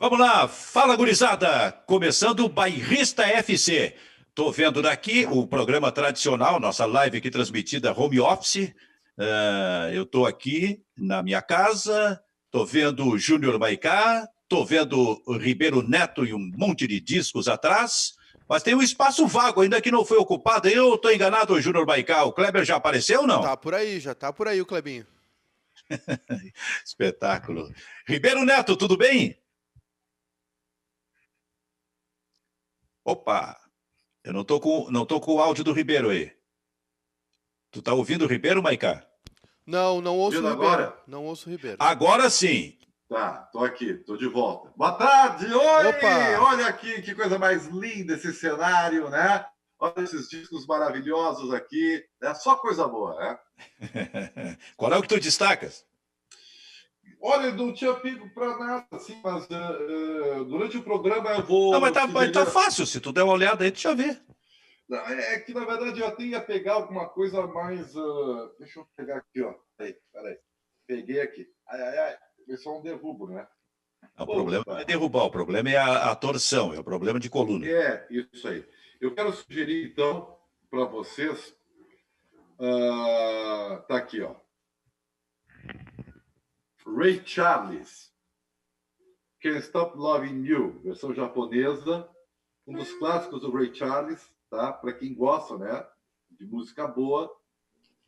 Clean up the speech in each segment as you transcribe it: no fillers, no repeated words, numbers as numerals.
Vamos lá, fala gurizada, começando o Bairrista FC. Tô vendo daqui o programa tradicional, nossa live aqui transmitida home office. Eu tô aqui na minha casa, tô vendo o Júnior Maicá, tô vendo o Ribeiro Neto e um monte de discos atrás, mas tem um espaço vago ainda que não foi ocupado. Eu tô enganado, Júnior Maicá, o Kleber já apareceu ou não? Tá por aí, já tá por aí o Clebinho. Espetáculo. Ribeiro Neto, tudo bem? Opa, eu não tô com o áudio do Ribeiro aí. Tu tá ouvindo o Ribeiro, Maicá? Não ouço o Ouvindo Ribeiro. agora? Não ouço o Ribeiro. Agora sim. Tá, tô aqui, tô de volta. Boa tarde! Oi! Opa! Olha aqui, que coisa mais linda esse cenário, né? Olha esses discos maravilhosos aqui. É só coisa boa, né? Qual é o que tu destacas? Olha, eu não tinha pego pra nada, assim, mas durante o programa eu vou... Não, mas tá fácil. Se tu der uma olhada aí, tu já vê. Não, é que, na verdade, eu até ia pegar alguma coisa mais... Deixa eu pegar aqui, ó. Peraí. Peguei aqui. Ai. Foi só um derrubo, né? O problema não é derrubar, o problema é a torção, é o problema de coluna. É, isso aí. Eu quero sugerir, então, para vocês... tá aqui, ó. Ray Charles, Can't Stop Loving You, versão japonesa, um dos clássicos do Ray Charles, tá? Para quem gosta, né, de música boa,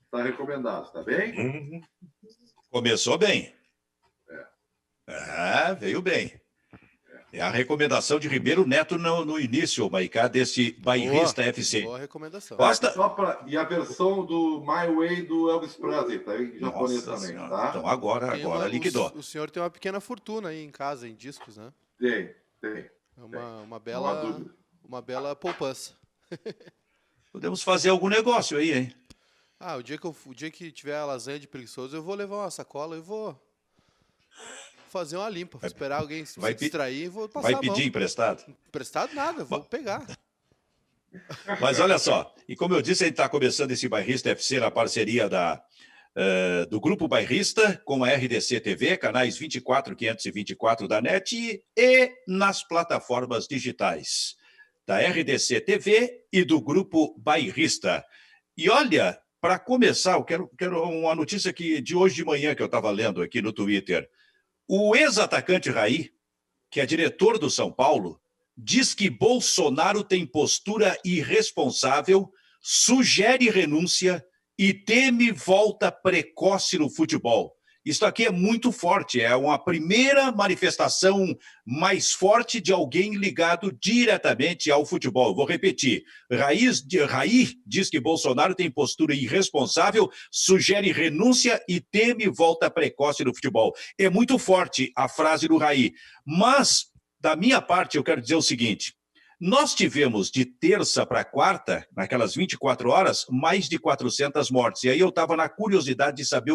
tá recomendado, tá bem? Começou bem. Veio bem. É a recomendação de Ribeiro Neto no início, Maicá, desse Bairrista FC. Boa recomendação. Gosta? E a versão do My Way do Elvis Presley, tá em japonês Nossa também, Senhora. tá? Então agora liquidou. O senhor tem uma pequena fortuna aí em casa, em discos, né? Tem. É uma bela poupança. Podemos fazer algum negócio aí, hein? O dia que tiver a lasanha de preguiçoso, eu vou levar uma sacola e vou fazer uma limpa. Vou esperar alguém se distrair e vou passar a mão. Vai pedir emprestado? Emprestado nada, vou pegar. Mas olha só, e como eu disse, a gente está começando esse Bairrista FC na parceria do Grupo Bairrista com a RDC TV, canais 24, 524 da NET e nas plataformas digitais da RDC TV e do Grupo Bairrista. E olha, para começar, eu quero uma notícia de hoje de manhã que eu estava lendo aqui no Twitter. O ex-atacante Raí, que é diretor do São Paulo, diz que Bolsonaro tem postura irresponsável, sugere renúncia e teme volta precoce no futebol. Isso aqui é muito forte, é uma primeira manifestação mais forte de alguém ligado diretamente ao futebol. Vou repetir, Raí diz que Bolsonaro tem postura irresponsável, sugere renúncia e teme volta precoce no futebol. É muito forte a frase do Raí, mas da minha parte eu quero dizer o seguinte: nós tivemos de terça para quarta, naquelas 24 horas, mais de 400 mortes. E aí eu estava na curiosidade de saber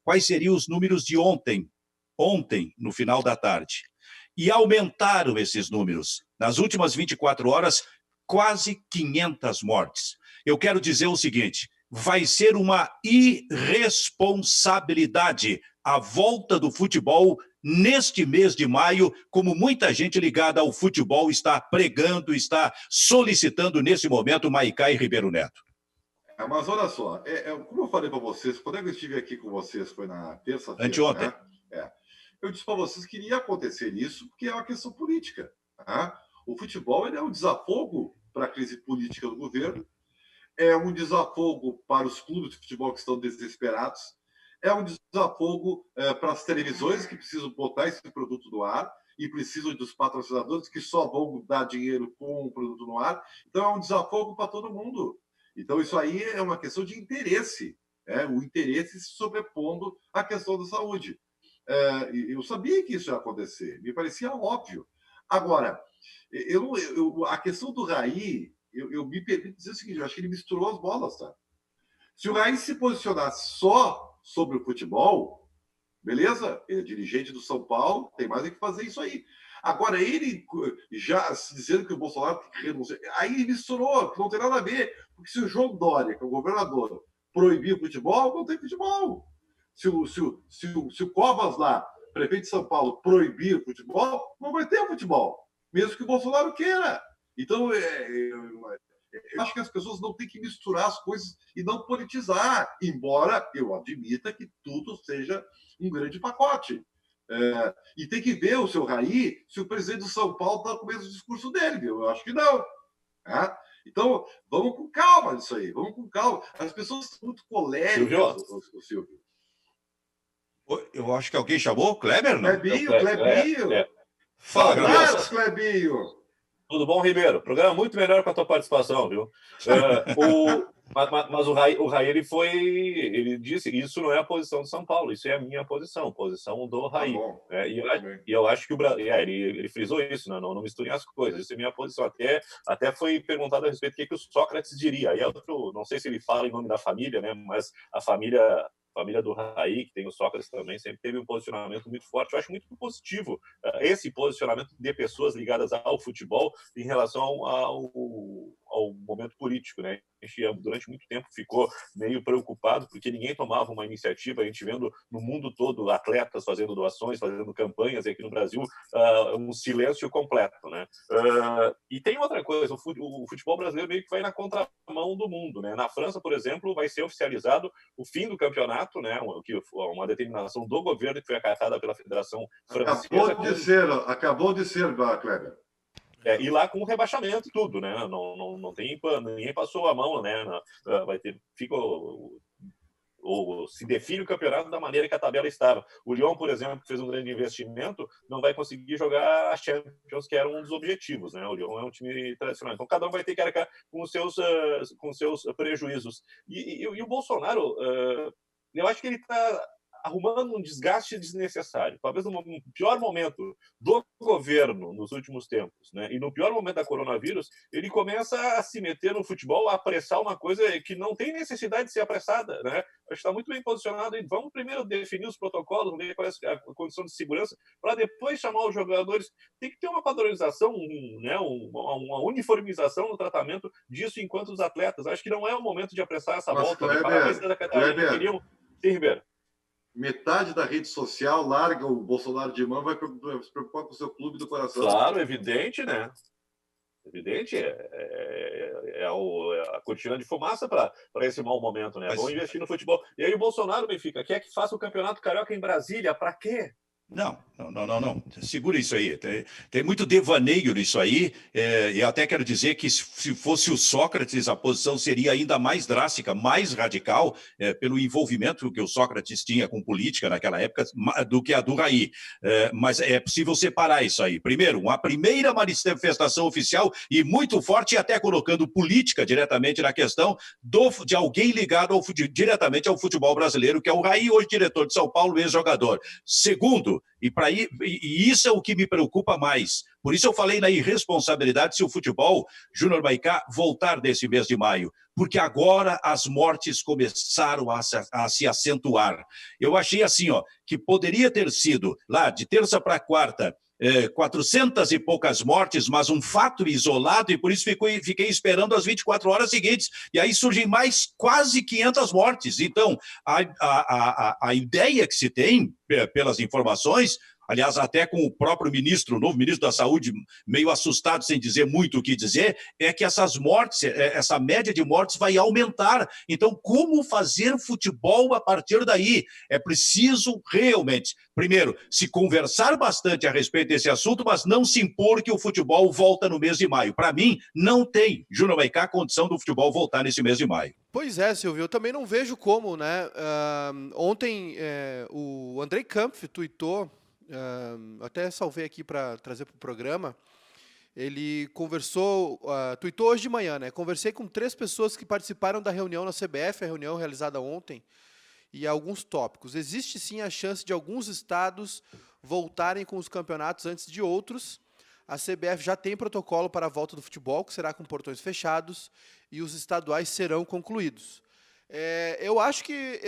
quais seriam os números de ontem, no final da tarde. E aumentaram esses números. Nas últimas 24 horas, quase 500 mortes. Eu quero dizer o seguinte: vai ser uma irresponsabilidade a volta do futebol neste mês de maio, como muita gente ligada ao futebol está pregando, está solicitando nesse momento, Maicá e Ribeiro Neto. Mas olha só, como eu falei para vocês, quando eu estive aqui com vocês, foi na terça-feira, anteontem, né? Eu disse para vocês que iria acontecer isso, porque é uma questão política. Tá? O futebol ele é um desafogo para a crise política do governo, é um desafogo para os clubes de futebol que estão desesperados, é um desafogo para as televisões que precisam botar esse produto no ar e precisam dos patrocinadores que só vão dar dinheiro com o produto no ar. Então, é um desafogo para todo mundo. Então, isso aí é uma questão de interesse, o interesse se sobrepondo à questão da saúde. Eu sabia que isso ia acontecer, me parecia óbvio. Agora, a questão do Raí, eu me permito dizer o seguinte: eu acho que ele misturou as bolas, tá? Se o Raí se posicionasse só sobre o futebol, beleza? Ele é dirigente do São Paulo, tem mais é que fazer isso aí. Agora, ele já dizendo que o Bolsonaro tem que renunciar, aí ele misturou, que não tem nada a ver. Porque se o João Dória, que é o governador, proibir o futebol, não tem futebol. Se o Covas lá prefeito de São Paulo proibir o futebol, não vai ter futebol, mesmo que o Bolsonaro queira. Então, eu acho que as pessoas não têm que misturar as coisas e não politizar, embora eu admita que tudo seja um grande pacote. E tem que ver o seu Raí se o presidente de São Paulo está com o mesmo discurso dele, viu? Eu acho que não. Né? Então, vamos com calma nisso aí, vamos com calma. As pessoas são muito coléricas, o Silvio. Eu acho que alguém chamou? Kleber, não? Clebinho. Fala, Clebinho. Tudo bom, Ribeiro? Programa muito melhor com a tua participação, viu? Mas o Raí, ele disse, isso não é a posição de São Paulo, isso é a minha posição do Raí. Tá e eu acho que o Brasil, ele frisou isso, né? Não misturem as coisas, isso é a minha posição. Até foi perguntado a respeito do que o Sócrates diria. Aí não sei se ele fala em nome da família, né? Mas a família do Raí, que tem o Sócrates também, sempre teve um posicionamento muito forte. Eu acho muito positivo esse posicionamento de pessoas ligadas ao futebol em relação ao momento político, né? A gente, durante muito tempo, ficou meio preocupado porque ninguém tomava uma iniciativa. A gente vendo no mundo todo atletas fazendo doações, fazendo campanhas, e aqui no Brasil um silêncio completo, né? E tem outra coisa, o futebol brasileiro meio que vai na contramão do mundo, né? Na França, por exemplo, vai ser oficializado o fim do campeonato, né? Uma determinação do governo que foi acatada pela Federação Francesa. Acabou de ser, Kleber. E lá com o rebaixamento e tudo, né? Não tem pano, ninguém passou a mão, né? Se define o campeonato da maneira que a tabela estava. O Lyon, por exemplo, que fez um grande investimento, não vai conseguir jogar a Champions, que era um dos objetivos, né? O Lyon é um time tradicional. Então, cada um vai ter que arcar com os seus prejuízos. E o Bolsonaro, eu acho que ele está arrumando um desgaste desnecessário. Talvez no pior momento do governo nos últimos tempos, né? E no pior momento da coronavírus, ele começa a se meter no futebol, a apressar uma coisa que não tem necessidade de ser apressada, né? Acho que está muito bem posicionado. E vamos primeiro definir os protocolos, ver qual é a condição de segurança, para depois chamar os jogadores. Tem que ter uma padronização, né? uma uniformização no tratamento disso enquanto os atletas. Acho que não é o momento de apressar essa volta. Kleber, Sim, Ribeiro. Metade da rede social larga o Bolsonaro de mão, vai se preocupar com o seu clube do coração. Claro, evidente, né? Evidente, é a cortina de fumaça para esse mau momento, né? Vamos investir no futebol. E aí o Bolsonaro, Benfica, quer que faça o Campeonato Carioca em Brasília? Para quê? Não. Segura isso aí. Tem muito devaneio nisso aí. E até quero dizer que se fosse o Sócrates, a posição seria ainda mais drástica, mais radical, pelo envolvimento que o Sócrates tinha com política naquela época, do que a do Raí. Mas é possível separar isso aí. Primeiro, uma primeira manifestação oficial e muito forte, até colocando política diretamente na questão de alguém ligado diretamente ao futebol brasileiro, que é o Raí, hoje diretor de São Paulo, ex-jogador. Segundo, e isso é o que me preocupa mais. Por isso eu falei na irresponsabilidade se o futebol, Júnior Maicá, voltar desse mês de maio. Porque agora as mortes começaram a se acentuar. Eu achei assim, que poderia ter sido lá de terça para quarta, 400 e poucas mortes, mas um fato isolado, e por isso fiquei esperando as 24 horas seguintes. E aí surgem mais quase 500 mortes. Então, a ideia que se tem, pelas informações, aliás, até com o próprio o novo ministro da Saúde, meio assustado, sem dizer muito o que dizer, é que essas mortes, essa média de mortes vai aumentar. Então, como fazer futebol a partir daí? É preciso realmente, primeiro, se conversar bastante a respeito desse assunto, mas não se impor que o futebol volta no mês de maio. Para mim, não tem, Júnior Maicá, condição do futebol voltar nesse mês de maio. Pois é, Silvio, eu também não vejo como, né? Ontem, o Andrei Kampf tuitou, até salvei aqui para trazer para o programa. Ele tuitou hoje de manhã, né? Conversei com 3 pessoas que participaram da reunião na CBF, a reunião realizada ontem, e alguns tópicos. Existe sim a chance de alguns estados voltarem com os campeonatos antes de outros. A CBF já tem protocolo para a volta do futebol, que será com portões fechados, e os estaduais serão concluídos. Eu acho que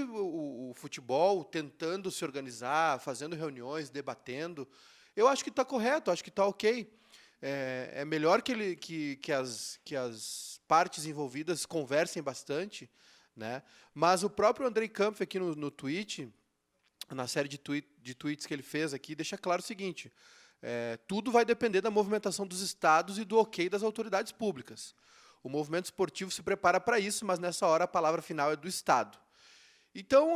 o futebol, tentando se organizar, fazendo reuniões, debatendo, eu acho que está correto, acho que está ok. É melhor que as partes envolvidas conversem bastante, né? Mas o próprio Andrei Kampf aqui no tweet, na série de tweets que ele fez aqui, deixa claro o seguinte: tudo vai depender da movimentação dos estados e do ok das autoridades públicas. O movimento esportivo se prepara para isso, mas nessa hora a palavra final é do Estado. Então,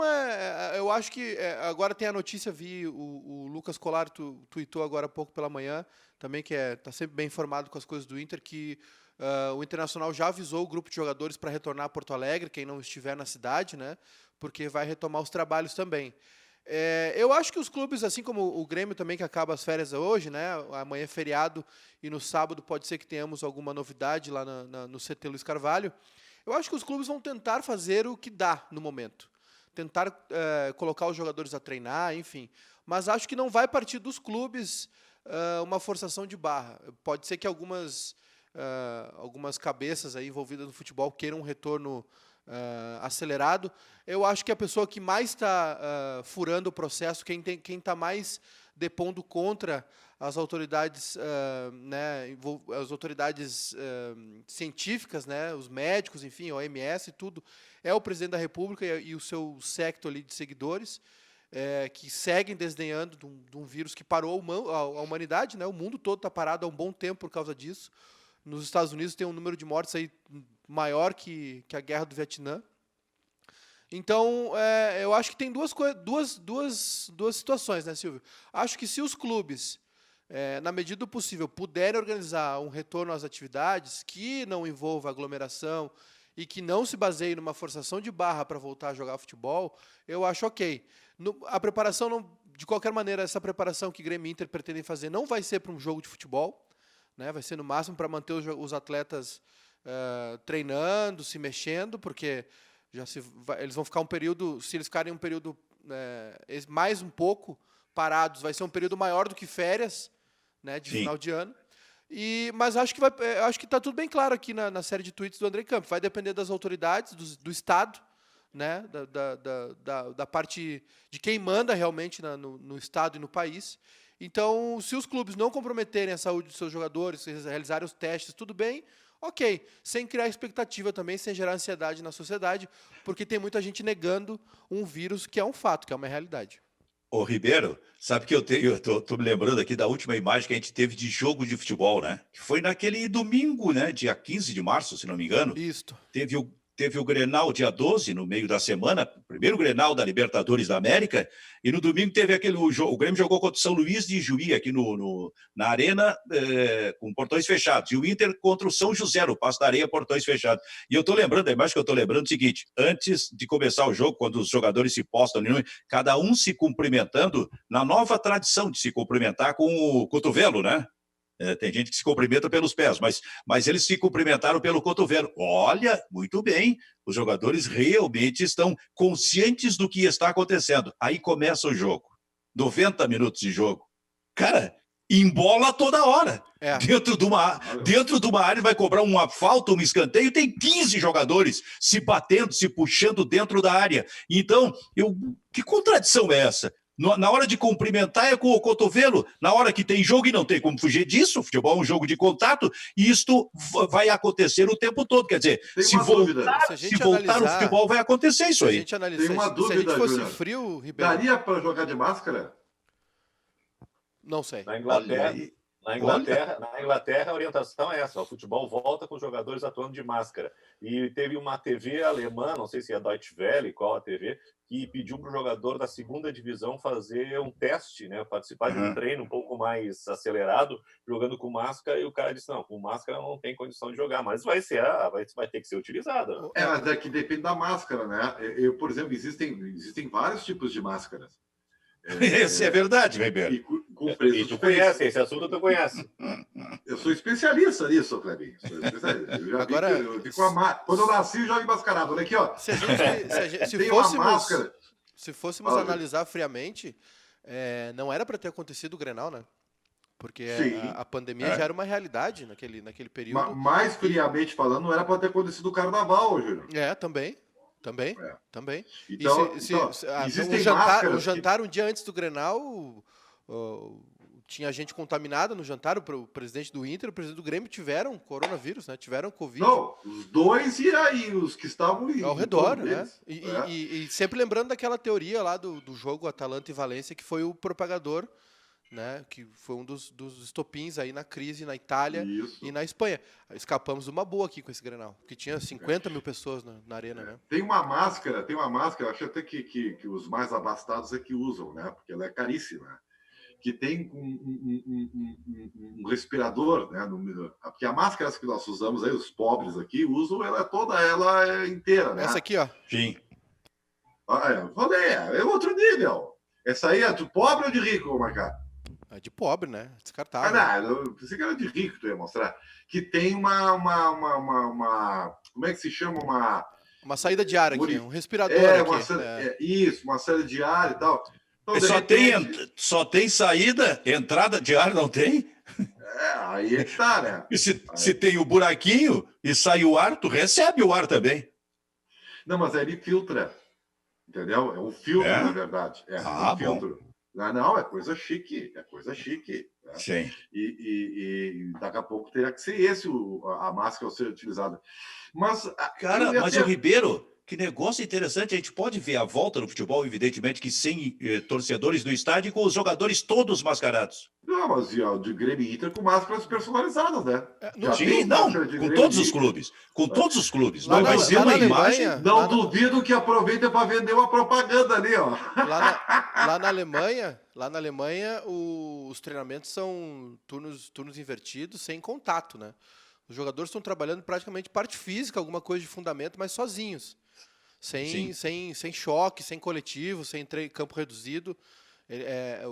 eu acho que agora tem a notícia, vi o Lucas Colar tweetou agora há pouco pela manhã, também que está sempre bem informado com as coisas do Inter, que o Internacional já avisou o grupo de jogadores para retornar a Porto Alegre, quem não estiver na cidade, né, porque vai retomar os trabalhos também. Eu acho que os clubes, assim como o Grêmio também, que acaba as férias hoje, né, amanhã é feriado e no sábado pode ser que tenhamos alguma novidade lá no CT Luiz Carvalho, eu acho que os clubes vão tentar fazer o que dá no momento. Tentar colocar os jogadores a treinar, enfim. Mas acho que não vai partir dos clubes uma forçação de barra. Pode ser que algumas cabeças aí envolvidas no futebol queiram um retorno acelerado. Eu acho que a pessoa que mais está furando o processo, quem está mais depondo contra as autoridades, as autoridades científicas, né, os médicos, enfim, a OMS e tudo, é o presidente da República e o seu séquito ali de seguidores, que seguem desdenhando de um vírus que parou a humanidade, né, o mundo todo está parado há um bom tempo por causa disso. Nos Estados Unidos tem um número de mortes aí maior que a guerra do Vietnã. Então, eu acho que tem duas situações, né, Silvio? Acho que se os clubes, na medida do possível, puderem organizar um retorno às atividades que não envolva aglomeração e que não se baseie numa forçação de barra para voltar a jogar futebol, eu acho ok. A preparação, de qualquer maneira, essa preparação que Grêmio e Inter pretendem fazer não vai ser para um jogo de futebol, né? Vai ser no máximo para manter os atletas treinando, se mexendo, porque eles vão ficar um período, se eles ficarem um período mais um pouco parados, vai ser um período maior do que férias, né, de final de ano. Mas acho que está tudo bem claro aqui na série de tweets do Andrei Campos. Vai depender das autoridades, do Estado, né, da parte de quem manda realmente no Estado e no país. Então, se os clubes não comprometerem a saúde dos seus jogadores, se realizarem os testes, tudo bem, ok. Sem criar expectativa também, sem gerar ansiedade na sociedade, porque tem muita gente negando um vírus que é um fato, que é uma realidade. Ô, Ribeiro, sabe que eu tô me lembrando aqui da última imagem que a gente teve de jogo de futebol, né? Que foi naquele domingo, né? Dia 15 de março, se não me engano. Isto. Teve o Grenal dia 12, no meio da semana, primeiro Grenal da Libertadores da América, e no domingo teve o Grêmio jogou contra o São Luís de Juí, aqui na Arena, com portões fechados, e o Inter contra o São José, no Passo da Areia, portões fechados. E eu estou lembrando, a imagem que eu estou lembrando é o seguinte: antes de começar o jogo, quando os jogadores se postam, cada um se cumprimentando, na nova tradição de se cumprimentar com o cotovelo, né? Tem gente que se cumprimenta pelos pés, mas eles se cumprimentaram pelo cotovelo. Olha, muito bem, os jogadores realmente estão conscientes do que está acontecendo. Aí começa o jogo, 90 minutos de jogo. Cara, embola toda hora. Dentro de uma área vai cobrar uma falta, um escanteio, tem 15 jogadores se batendo, se puxando dentro da área. Então, que contradição é essa? Na hora de cumprimentar é com o cotovelo, na hora que tem jogo, e não tem como fugir disso, o futebol é um jogo de contato, e isto vai acontecer o tempo todo. Quer dizer, se voltar o futebol, vai acontecer isso aí. Tem uma dúvida, se a gente fosse Júnior. Frio, Ribeiro, daria para jogar de máscara? Não sei. Na Inglaterra, a orientação é essa: o futebol volta com os jogadores atuando de máscara. E teve uma TV alemã, não sei se é Deutsche Welle, qual a TV, que pediu para o jogador da segunda divisão fazer um teste, né, participar de um treino um pouco mais acelerado, jogando com máscara, e o cara disse: não, com máscara não tem condição de jogar, mas vai ter que ser utilizada. Mas é que depende da máscara, né? Por exemplo, existem vários tipos de máscaras. Isso é verdade, Ribeiro. E tu conhece, esse assunto tu conhece. Eu sou especialista nisso, Clebinho. Eu já Agora, quando eu nasci, eu já mascarado. Olha aqui, ó. Se fôssemos analisar friamente, não era para ter acontecido o Grenal, né? Porque a pandemia já era uma realidade naquele período. Mais friamente falando, não era para ter acontecido o Carnaval, Júlio. Também. Então, o jantar um dia antes do Grenal, o tinha gente contaminada no jantar, o presidente do Inter e o presidente do Grêmio tiveram coronavírus, né? Tiveram Covid. Não, os dois e aí, os que estavam ao redor, né? deles. E sempre lembrando daquela teoria lá do jogo Atalanta e Valência, que foi o propagador, né? Que foi um dos estopins aí na crise na Itália e na Espanha. Escapamos uma boa aqui com esse Grenal, porque tinha 50 mil pessoas na arena, né? Tem uma máscara, acho até que os mais abastados é que usam, né? Porque ela é caríssima. Que tem um respirador, né? Porque a máscara que nós usamos aí, os pobres aqui, usam ela é inteira, né? Essa aqui, ó. Sim. Falei, é outro nível. Essa aí é de pobre ou de rico, Marcado? É de pobre, né? Descartável. Eu pensei que era de rico que tu ia mostrar. Que tem como é que se chama? Uma saída de ar aqui, um respirador aqui. Isso, uma saída de ar e tal. Então, Mas só tem saída, entrada de ar não tem? Aí é que tá, né? E se tem o buraquinho e sai o ar, tu recebe o ar também. Não, mas aí ele filtra. Entendeu? É um filtro, na verdade. É um filtro. Não, é coisa chique. Né? Sim. E daqui a pouco terá que ser a máscara a ser utilizada. Mas, o Ribeiro, que negócio interessante. A gente pode ver a volta no futebol, evidentemente, que sem torcedores no estádio e com os jogadores todos mascarados. Não, mas de Grêmio e Inter com máscaras personalizadas, né? Com todos os clubes. Com todos os clubes. Lá Vai ser uma imagem. Não duvido que aproveitem para vender uma propaganda ali, ó. Lá na Alemanha, os treinamentos são turnos invertidos, sem contato, né? Os jogadores estão trabalhando praticamente parte física, alguma coisa de fundamento, mas sozinhos. Sem choque, sem coletivo, sem campo reduzido.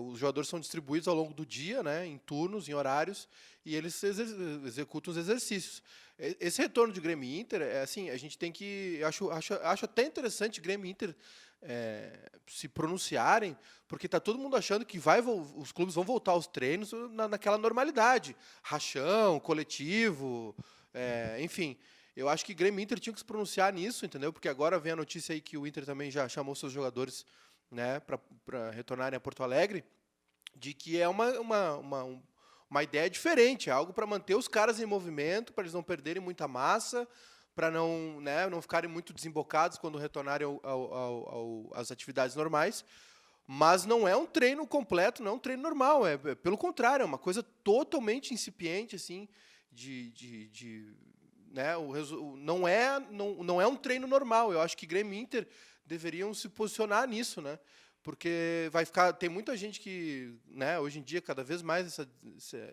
Os jogadores são distribuídos ao longo do dia, né, em turnos, em horários, e eles executam os exercícios. Esse retorno de Grêmio e Inter, assim, a gente tem que... Acho até interessante Grêmio e Inter se pronunciarem, porque está todo mundo achando que os clubes vão voltar aos treinos naquela normalidade. Rachão, coletivo, enfim... Eu acho que Grêmio e Inter tinham que se pronunciar nisso, entendeu? Porque agora vem a notícia aí que o Inter também já chamou seus jogadores, né, para retornarem a Porto Alegre, de que é uma ideia diferente, é algo para manter os caras em movimento, para eles não perderem muita massa, para não ficarem muito desembocados quando retornarem às atividades normais. Mas não é um treino completo, não é um treino normal, pelo contrário, é uma coisa totalmente incipiente, assim, né, não é um treino normal. Eu acho que Grêmio e Inter deveriam se posicionar nisso, né? Porque tem muita gente que, né, hoje em dia, cada vez mais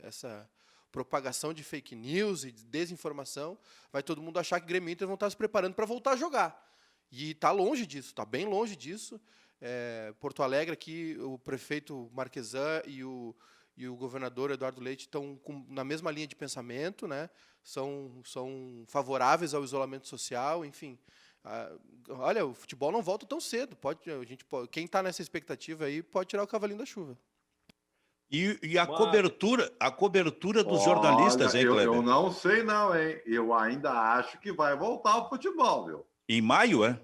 essa propagação de fake news e de desinformação, vai todo mundo achar que Grêmio e Inter vão estar se preparando para voltar a jogar. E está longe disso, está bem longe disso. Porto Alegre aqui, o prefeito Marquesan e o governador Eduardo Leite estão na mesma linha de pensamento, né? São favoráveis ao isolamento social, enfim. Olha, o futebol não volta tão cedo. Quem está nessa expectativa aí pode tirar o cavalinho da chuva. E a cobertura dos jornalistas, hein, Kleber? Eu não sei não, hein? Eu ainda acho que vai voltar o futebol, viu? Em maio, é?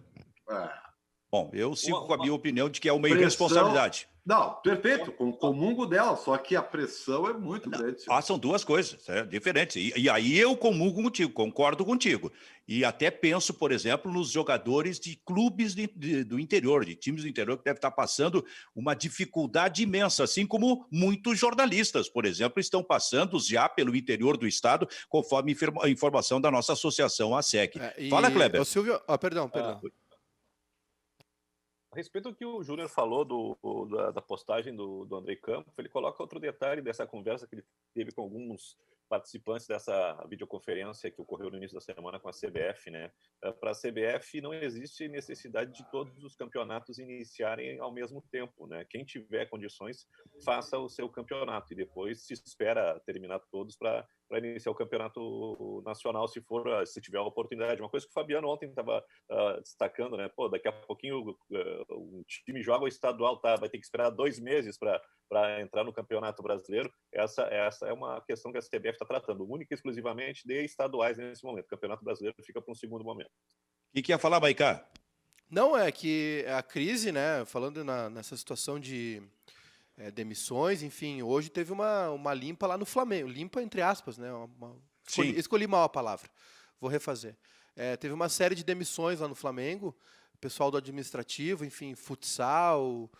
Bom, eu sigo com a minha opinião de que é uma irresponsabilidade. Não, perfeito, comungo dela, só que a pressão é muito grande. São duas coisas diferentes. E aí eu comungo contigo, concordo contigo. E até penso, por exemplo, nos jogadores de clubes do interior, de times do interior, que devem estar passando uma dificuldade imensa, assim como muitos jornalistas, por exemplo, estão passando já pelo interior do estado, conforme a informação da nossa associação, a SEC. Fala, Kleber. Silvio, perdão. A respeito do que o Júnior falou da postagem do Andrei Campos, ele coloca outro detalhe dessa conversa que ele teve com alguns participantes dessa videoconferência que ocorreu no início da semana com a CBF, né? Para a CBF não existe necessidade de todos os campeonatos iniciarem ao mesmo tempo, né? Quem tiver condições, faça o seu campeonato e depois se espera terminar todos para iniciar o campeonato nacional, se tiver a oportunidade. Uma coisa que o Fabiano ontem estava destacando, né? Pô, daqui a pouquinho o time joga o estadual, vai ter que esperar 2 meses para entrar no Campeonato Brasileiro. Essa é uma questão que a CBF está tratando, única e exclusivamente de estaduais nesse momento. O Campeonato Brasileiro fica para um segundo momento. O que ia falar, Maicá? Não, é que a crise, né, falando nessa situação demissões, enfim. Hoje teve uma limpa lá no Flamengo. Limpa entre aspas, né? Sim. Escolhi mal a palavra. Vou refazer. Teve uma série de demissões lá no Flamengo. Pessoal do administrativo, enfim, futsal.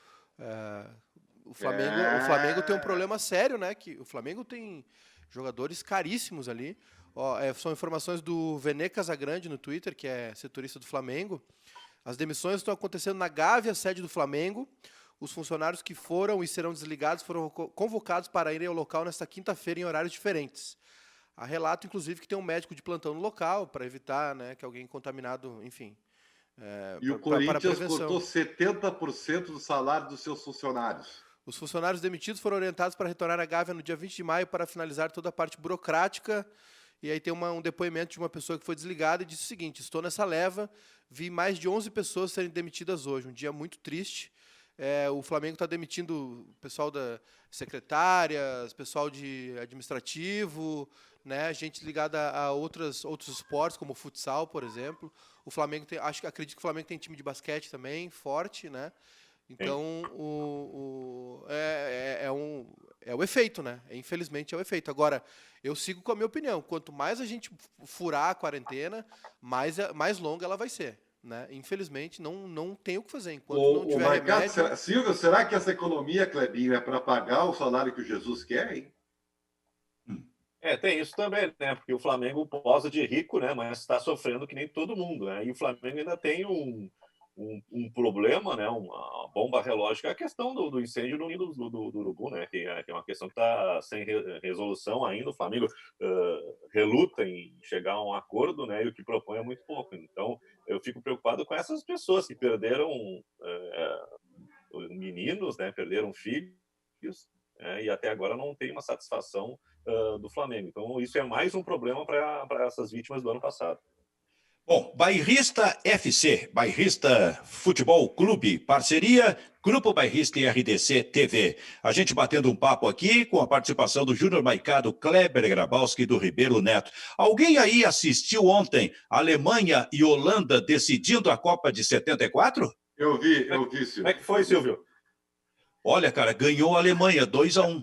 O Flamengo tem um problema sério, né? Que o Flamengo tem jogadores caríssimos ali. São informações do Vene Casagrande no Twitter, que é setorista do Flamengo. As demissões estão acontecendo na Gávea, sede do Flamengo. Os funcionários que foram e serão desligados foram convocados para irem ao local nesta quinta-feira em horários diferentes. Há relato, inclusive, que tem um médico de plantão no local para evitar, né, que alguém contaminado, enfim. E o Corinthians cortou 70% do salário dos seus funcionários. Os funcionários demitidos foram orientados para retornar à Gávea no dia 20 de maio para finalizar toda a parte burocrática. E aí tem um depoimento de uma pessoa que foi desligada e disse o seguinte: estou nessa leva, vi mais de 11 pessoas serem demitidas hoje, um dia muito triste. O Flamengo está demitindo o pessoal da secretária, pessoal de administrativo, né, gente ligada a outros esportes, como o futsal, por exemplo. O Flamengo acredito que o Flamengo tem time de basquete também, forte, né? Então, é o efeito, né? Infelizmente é o efeito. Agora, eu sigo com a minha opinião. Quanto mais a gente furar a quarentena, mais longa ela vai ser, né? Infelizmente, não tem o que fazer. Enquanto não tiver remédio... Silvio, será que essa economia, Clebinho, é para pagar o salário que o Jesus quer, hein? Tem isso também, né? Porque o Flamengo posa de rico, né? Mas está sofrendo que nem todo mundo, né? E o Flamengo ainda tem um problema, né? Uma bomba relógio, que é a questão do incêndio no Ninho do Urubu, né? Que é uma questão que está sem resolução ainda. O Flamengo reluta em chegar a um acordo, né? E o que propõe é muito pouco. Então, eu fico preocupado com essas pessoas que perderam meninos, né? Perderam filhos, e até agora não tem uma satisfação do Flamengo. Então, isso é mais um problema para essas vítimas do ano passado. Bom, Bairrista FC, Bairrista Futebol Clube, parceria, Grupo Bairrista e RDC TV. A gente batendo um papo aqui com a participação do Júnior Maicá, do Kleber Grabowski e do Ribeiro Neto. Alguém aí assistiu ontem Alemanha e Holanda decidindo a Copa de 74? Eu vi, Silvio. Como é que foi, Silvio? Olha, cara, ganhou a Alemanha, 2-1.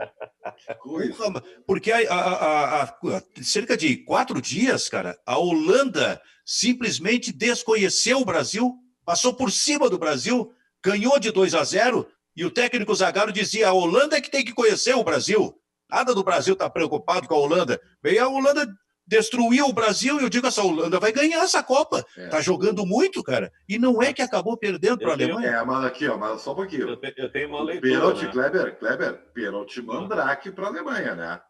Porque há cerca de 4 dias, cara, a Holanda simplesmente desconheceu o Brasil, passou por cima do Brasil, ganhou de 2-0, e o técnico Zagallo dizia: a Holanda é que tem que conhecer o Brasil. Nada do Brasil está preocupado com a Holanda. Bem, a Holanda destruiu o Brasil, e eu digo, essa Holanda vai ganhar essa Copa. Tá jogando muito, cara. E não é que acabou perdendo para a Alemanha. Mas aqui, mas só um pouquinho. Eu tenho uma leitura. Pênalti, né? Kleber, pênalti Mandrake para a Alemanha, né?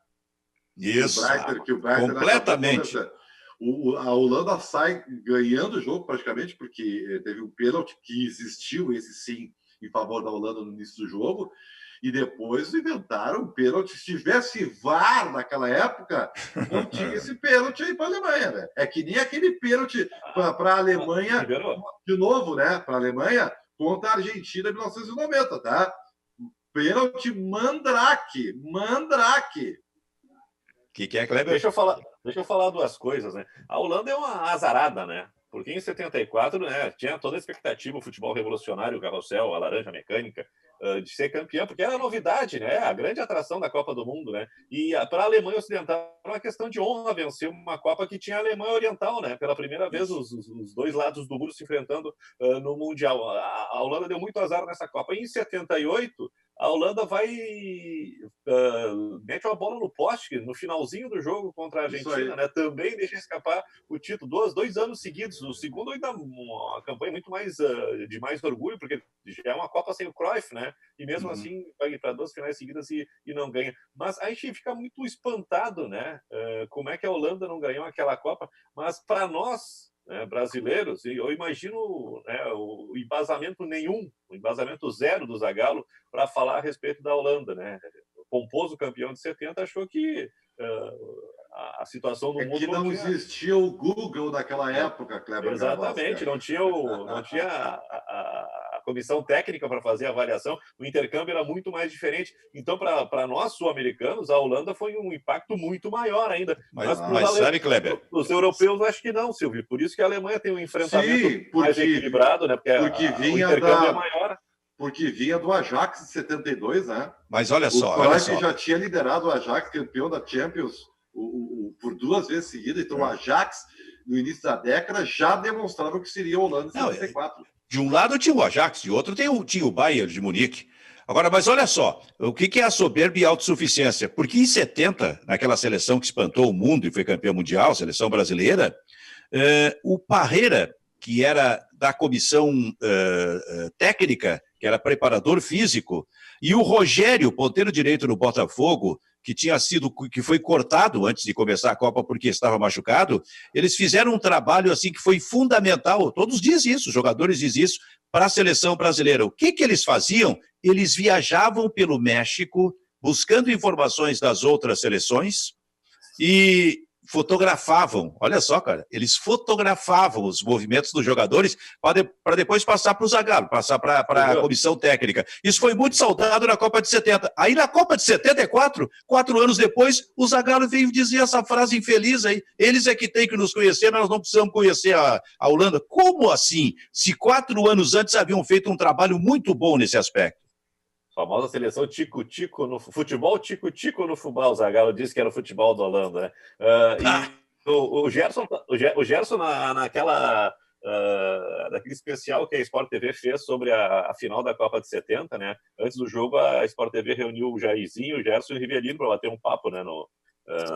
Isso, que o Breiter completamente. A Holanda sai ganhando o jogo praticamente, porque teve um pênalti que existiu, esse sim, em favor da Holanda no início do jogo. E depois inventaram um pênalti. Se tivesse VAR naquela época, não tinha esse pênalti aí para a Alemanha, né? É que nem aquele pênalti para a Alemanha, de novo, né? Para a Alemanha contra a Argentina em 1990, tá? Pênalti Mandrake. O que é, Kleber? Deixa eu falar duas coisas, né? A Holanda é uma azarada, né? Porque em 74, né, tinha toda a expectativa, o futebol revolucionário, o carrossel, a laranja mecânica, de ser campeã, porque era novidade, né? A grande atração da Copa do Mundo, né? E para a Alemanha Ocidental era uma questão de honra vencer uma Copa que tinha a Alemanha Oriental, né? Pela primeira vez, os dois lados do muro se enfrentando no Mundial. A Holanda deu muito azar nessa Copa. E em 78, a Holanda mete uma bola no poste no finalzinho do jogo contra a Argentina, né? Também deixa escapar o título 2 anos seguidos. O segundo ainda uma campanha muito mais de mais orgulho, porque já é uma Copa sem o Cruyff, né? E mesmo assim vai para 2 finais seguidas e não ganha. Mas a gente fica muito espantado, né? Como é que a Holanda não ganhou aquela Copa? Mas para nós, né, brasileiros, eu imagino, né, o embasamento zero do Zagallo para falar a respeito da Holanda, né? O pomposo campeão de 70 achou que a situação no mundo que não existia o Google naquela época, Kleber. Exatamente, não tinha a comissão técnica para fazer a avaliação, o intercâmbio era muito mais diferente. Então, para nós sul-americanos, a Holanda foi um impacto muito maior ainda. Mas sabe, Kleber? Os europeus, acho que não, Silvio. Por isso que a Alemanha tem um enfrentamento mais equilibrado, né? Porque vinha o intercâmbio é maior. porque vinha do Ajax de 72, né? Mas olha O só, olha Cruyff só. já tinha liderado o Ajax, campeão da Champions, por 2 vezes seguidas. Então, o Ajax, no início da década, já demonstrava que seria a Holanda em 74. De um lado tinha o Ajax, de outro tinha o Bayern de Munique. Agora, mas olha só, o que é a soberba e a autossuficiência? Porque em 70, naquela seleção que espantou o mundo e foi campeão mundial, seleção brasileira, o Parreira, que era da comissão técnica, que era preparador físico, e o Rogério, ponteiro direito no Botafogo, que foi cortado antes de começar a Copa porque estava machucado, eles fizeram um trabalho assim que foi fundamental, todos dizem isso, os jogadores dizem isso, para a seleção brasileira. O que eles faziam? Eles viajavam pelo México, buscando informações das outras seleções e fotografavam, olha só, cara, eles fotografavam os movimentos dos jogadores para depois passar para o Zagallo, passar para a comissão técnica. Isso foi muito saudado na Copa de 70. Aí na Copa de 74, 4 anos depois, o Zagallo veio dizer essa frase infeliz aí, eles é que têm que nos conhecer, nós não precisamos conhecer a Holanda. Como assim? Se 4 anos antes haviam feito um trabalho muito bom nesse aspecto. Famosa seleção tico-tico no futebol, tico-tico no fubá. O Zagallo disse que era o futebol da Holanda, né? E o Gerson naquele especial que a Sport TV fez sobre a final da Copa de 70, né? Antes do jogo, a Sport TV reuniu o Jairzinho, o Gerson e o Rivelino para bater um papo, né?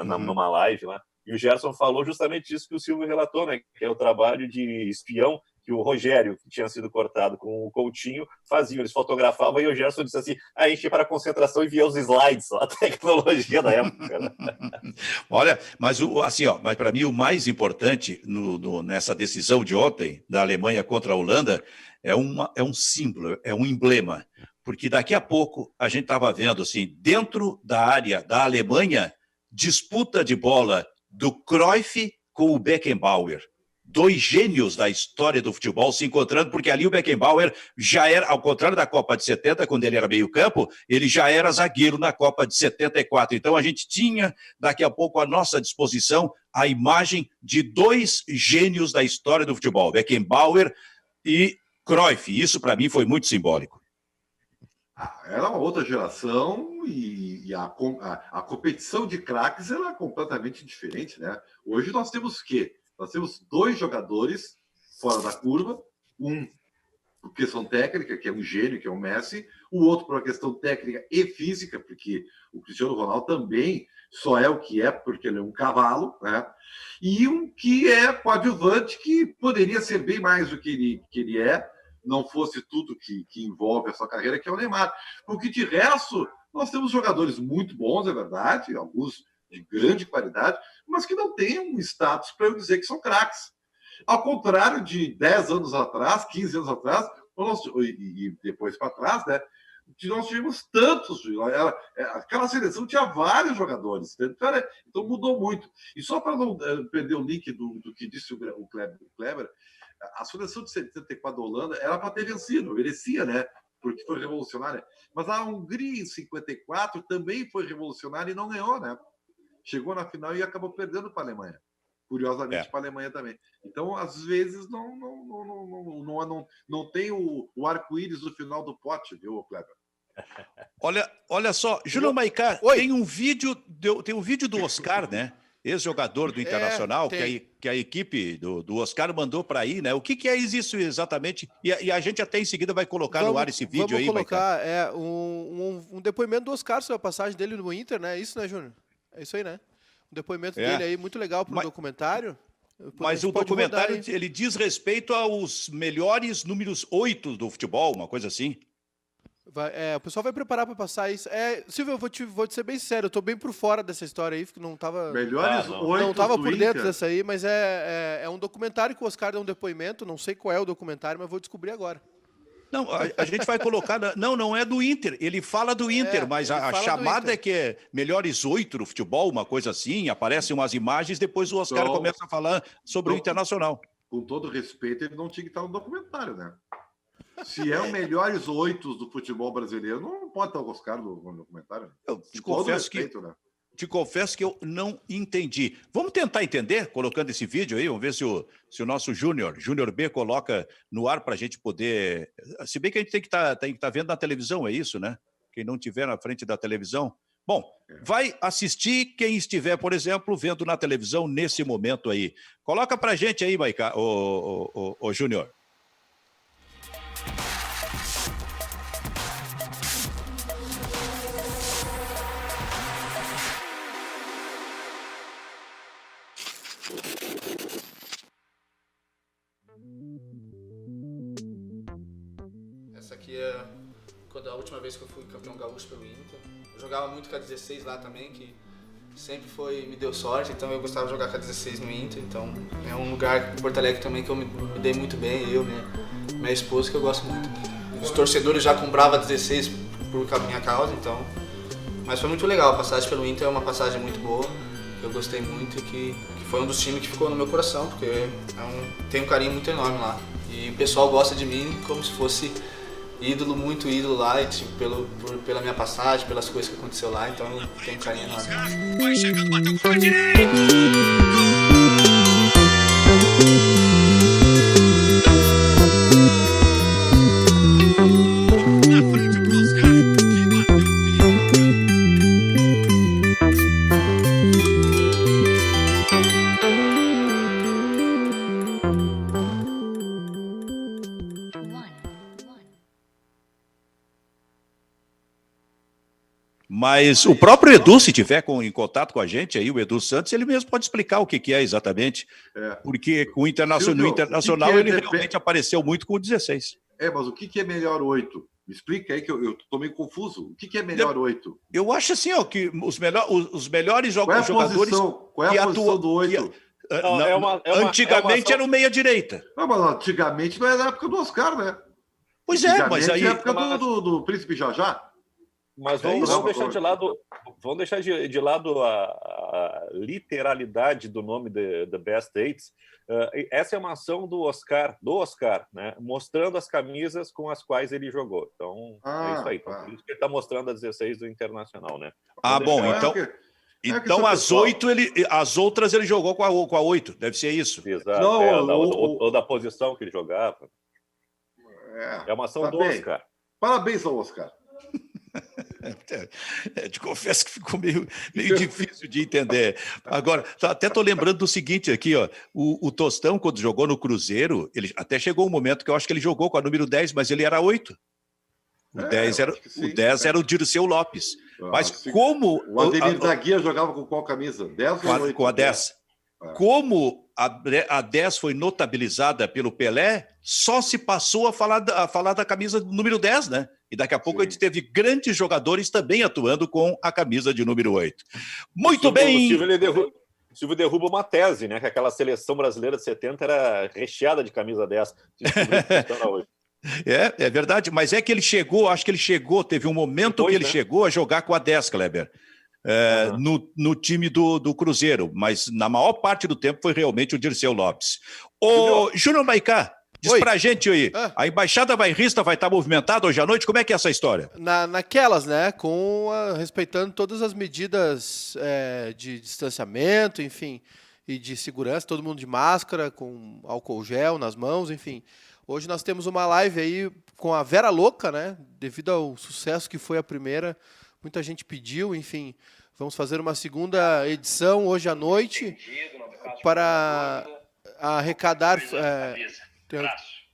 Numa live lá. E o Gerson falou justamente isso que o Silvio relatou, né? Que é o trabalho de espião que o Rogério, que tinha sido cortado com o Coutinho, faziam. Eles fotografavam e o Gerson disse assim, a gente ia para a concentração e via os slides, a tecnologia da época. Né? Olha, mas mas para mim o mais importante nessa decisão de ontem, da Alemanha contra a Holanda, é um símbolo, é um emblema. Porque daqui a pouco a gente estava vendo, assim, dentro da área da Alemanha, disputa de bola do Cruyff com o Beckenbauer. 2 gênios da história do futebol se encontrando, porque ali o Beckenbauer já era, ao contrário da Copa de 70, quando ele era meio-campo, ele já era zagueiro na Copa de 74. Então a gente tinha, daqui a pouco, à nossa disposição, a imagem de 2 gênios da história do futebol, Beckenbauer e Cruyff. Isso, para mim, foi muito simbólico. Era uma outra geração e a competição de craques era completamente diferente, né? Hoje nós temos o quê? Nós temos 2 jogadores fora da curva, um por questão técnica, que é um gênio, que é o Messi, o outro por uma questão técnica e física, porque o Cristiano Ronaldo também só é o que é porque ele é um cavalo, né? E um que é coadjuvante, que poderia ser bem mais do que ele é, não fosse tudo que envolve a sua carreira, que é o Neymar. Porque de resto, nós temos jogadores muito bons, é verdade, alguns de grande qualidade, mas que não têm um status para eu dizer que são craques. Ao contrário de 10 anos atrás, 15 anos atrás, e depois para trás, né? Nós tivemos tantos. Aquela seleção tinha vários jogadores. Então mudou muito. E só para não perder o link do que disse o Kleber, a seleção de 74 da Holanda era para ter vencido, merecia, né? Porque foi revolucionária. Mas a Hungria, em 54, também foi revolucionária e não ganhou, né? Chegou na final e acabou perdendo para a Alemanha. Curiosamente, para a Alemanha também. Então, às vezes, não tem o arco-íris no final do pote, viu, Kleber? Olha só, Júlio Maicá, tem um vídeo do Oscar, né? Ex-jogador do Internacional, que a equipe do Oscar mandou para aí, né? O que é isso exatamente? E a gente até em seguida vai colocar no ar esse vídeo aí, Vamos colocar um depoimento do Oscar sobre a passagem dele no Inter, né? Isso, né, Júnior? É isso aí, né? Um depoimento dele aí, muito legal para o documentário. Mas o documentário, ele diz respeito aos melhores números 8 do futebol, uma coisa assim. O pessoal vai preparar para passar isso. Silvio, eu vou te ser bem sincero, eu tô bem por fora dessa história aí, porque não tava... Melhores 8 não tava do por dentro Inter. dessa aí, mas é um documentário que o Oscar deu um depoimento, não sei qual é o documentário, mas vou descobrir agora. Não, a gente vai colocar... Não é do Inter. Ele fala do Inter, mas a chamada é que é melhores 8 do futebol, uma coisa assim, aparecem umas imagens, depois o Oscar começa a falar sobre o Internacional. Com todo respeito, ele não tinha que estar no documentário, né? Se é o melhores 8 do futebol brasileiro, não pode estar o Oscar no documentário. Eu te te confesso que eu não entendi. Vamos tentar entender, colocando esse vídeo aí, vamos ver se o nosso Júnior B, coloca no ar para a gente poder... Se bem que a gente tem que tá vendo na televisão, é isso, né? Quem não estiver na frente da televisão. Bom, vai assistir quem estiver, por exemplo, vendo na televisão nesse momento aí. Coloca para a gente aí, Maica, o Júnior. Essa aqui é a última vez que eu fui campeão gaúcho pelo Inter. Eu jogava muito com a 16 lá também, que sempre me deu sorte, então eu gostava de jogar com a 16 no Inter. Então é um lugar em Porto Alegre também que eu me dei muito bem, minha esposa, que eu gosto muito. Os torcedores já compravam a 16 por minha causa, então... Mas foi muito legal, a passagem pelo Inter é uma passagem muito boa, que eu gostei muito e que foi um dos times que ficou no meu coração, porque tem um carinho muito enorme lá. E o pessoal gosta de mim como se fosse ídolo, muito ídolo lá, e, tipo, pela minha passagem, pelas coisas que aconteceu lá, então eu tenho um carinho enorme. Vai chegando, bateu com a direita! Mas o próprio Edu, se tiver em contato com a gente aí, o Edu Santos, ele mesmo pode explicar o que é exatamente. Porque com o Internacional, ele realmente apareceu muito com o 16. Mas o que é melhor 8? Me explica aí que eu tô meio confuso. O que é melhor 8? Eu acho assim, que os melhores jogadores... Qual é a posição do 8? Antigamente era o meia-direita. Mas antigamente não era a época do Oscar, né? Pois é, mas aí... É a época do Príncipe Jajá. Mas vamos deixar de lado a literalidade do nome The Best Eights. Essa é uma ação do Oscar, né? Mostrando as camisas com as quais ele jogou. Então, é isso aí. Então, por isso que ele está mostrando a 16 do Internacional, né? Bom, então... Então, as outras ele jogou com a 8, deve ser isso. Exato, ou da posição que ele jogava. É uma ação do Oscar. Parabéns ao Oscar. Te confesso que ficou meio difícil de entender. Agora, até estou lembrando do seguinte aqui, ó, o Tostão, quando jogou no Cruzeiro, ele até chegou um momento que eu acho que ele jogou com a número 10, mas ele era 8. O 10 era o Dirceu Lopes. Mas como... O Ademir da Guia jogava com qual camisa? 10 ou 8? Com a 10. Como a 10 foi notabilizada pelo Pelé, só se passou a falar da camisa número 10, né? E daqui a pouco a gente teve grandes jogadores também atuando com a camisa de número 8. Muito bem! O Silvio derruba uma tese, né? Que aquela seleção brasileira de 70 era recheada de camisa 10. É verdade, mas é que ele chegou, teve um momento que ele chegou a jogar com a 10, Kleber. No time do Cruzeiro, mas na maior parte do tempo foi realmente o Dirceu Lopes. Ô, Júnior Maicá, diz pra gente aí, a Embaixada Bairrista vai estar movimentada hoje à noite? Como é que é essa história? Naquelas, né, respeitando todas as medidas de distanciamento, enfim, e de segurança, todo mundo de máscara, com álcool gel nas mãos, enfim. Hoje nós temos uma live aí com a Vera Louca, né, devido ao sucesso que foi a primeira. Muita gente pediu, enfim, vamos fazer uma segunda edição hoje à noite para arrecadar...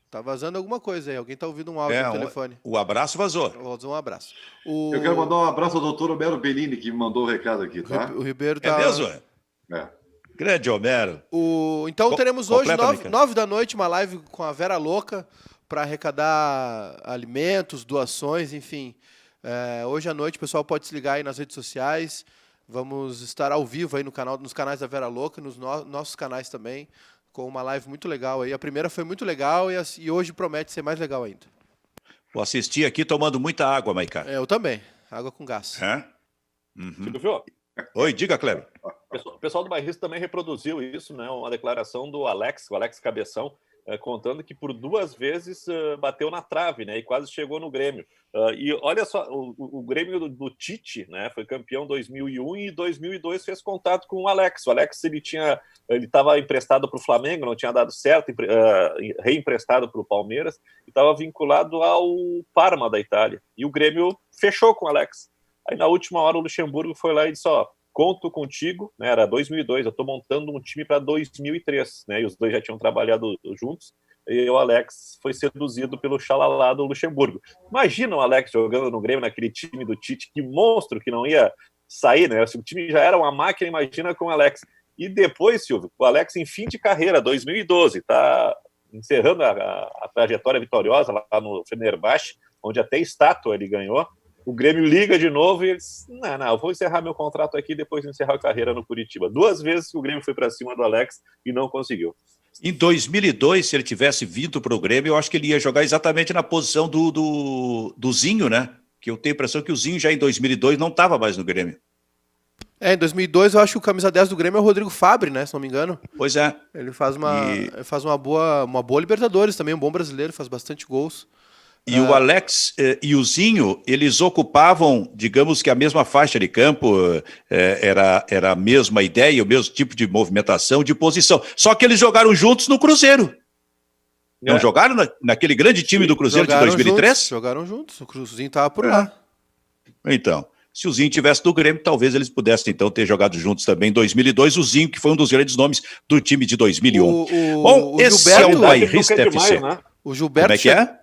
Tá vazando alguma coisa aí, alguém tá ouvindo um áudio no telefone. O abraço vazou. Um abraço. Eu quero mandar um abraço ao doutor Homero Bellini, que me mandou o recado aqui, tá? O Ribeiro tá... É mesmo? Grande Homero. Então teremos hoje, 9 da noite, uma live com a Vera Louca para arrecadar alimentos, doações, enfim... hoje à noite o pessoal pode se ligar aí nas redes sociais. Vamos estar ao vivo aí nos canais da Vera Louca, nos nossos canais também, com uma live muito legal aí. A primeira foi muito legal e hoje promete ser mais legal ainda. Vou assistir aqui tomando muita água, Maicá. Eu também, água com gás. Silvio? Oi, diga, Kleber. O pessoal do Bairrista também reproduziu isso, né? Uma declaração do Alex, o Alex Cabeção, contando que por 2 vezes bateu na trave, né? E quase chegou no Grêmio. E olha só, o Grêmio do Tite, né? Foi campeão em 2001 e em 2002 fez contato com o Alex. O Alex ele estava emprestado para o Flamengo, não tinha dado certo, reemprestado para o Palmeiras e estava vinculado ao Parma da Itália. E o Grêmio fechou com o Alex. Aí na última hora o Luxemburgo foi lá e disse: ó, conto contigo, né? Era 2002, eu estou montando um time para 2003, né? E os dois já tinham trabalhado juntos. E o Alex foi seduzido pelo xalalá do Luxemburgo. Imagina o Alex jogando no Grêmio, naquele time do Tite, que monstro que não ia sair, né? Se o time já era uma máquina, imagina com o Alex. E depois, Silvio, o Alex em fim de carreira, 2012, está encerrando a trajetória vitoriosa lá no Fenerbahçe, onde até estátua ele ganhou. O Grêmio liga de novo e eles, não, eu vou encerrar meu contrato aqui e depois encerrar a carreira no Curitiba. 2 vezes que o Grêmio foi para cima do Alex e não conseguiu. Em 2002, se ele tivesse vindo para o Grêmio, eu acho que ele ia jogar exatamente na posição do Zinho, né? Que eu tenho a impressão que o Zinho já em 2002 não estava mais no Grêmio. Em 2002 eu acho que o camisa 10 do Grêmio é o Rodrigo Fabre, né? Se não me engano. Pois é. Ele faz uma boa Libertadores também, um bom brasileiro, faz bastante gols. E o Alex e o Zinho, eles ocupavam, digamos que a mesma faixa de campo, era a mesma ideia, o mesmo tipo de movimentação, de posição. Só que eles jogaram juntos no Cruzeiro. Não jogaram naquele grande time do Cruzeiro de 2003? Jogaram juntos, o Cruzinho estava por lá. Então, se o Zinho tivesse do Grêmio, talvez eles pudessem então ter jogado juntos também em 2002, o Zinho, que foi um dos grandes nomes do time de 2001. Bom, esse Gilberto, é o Bairrista FC. Demais, né? O Gilberto... Como é que é?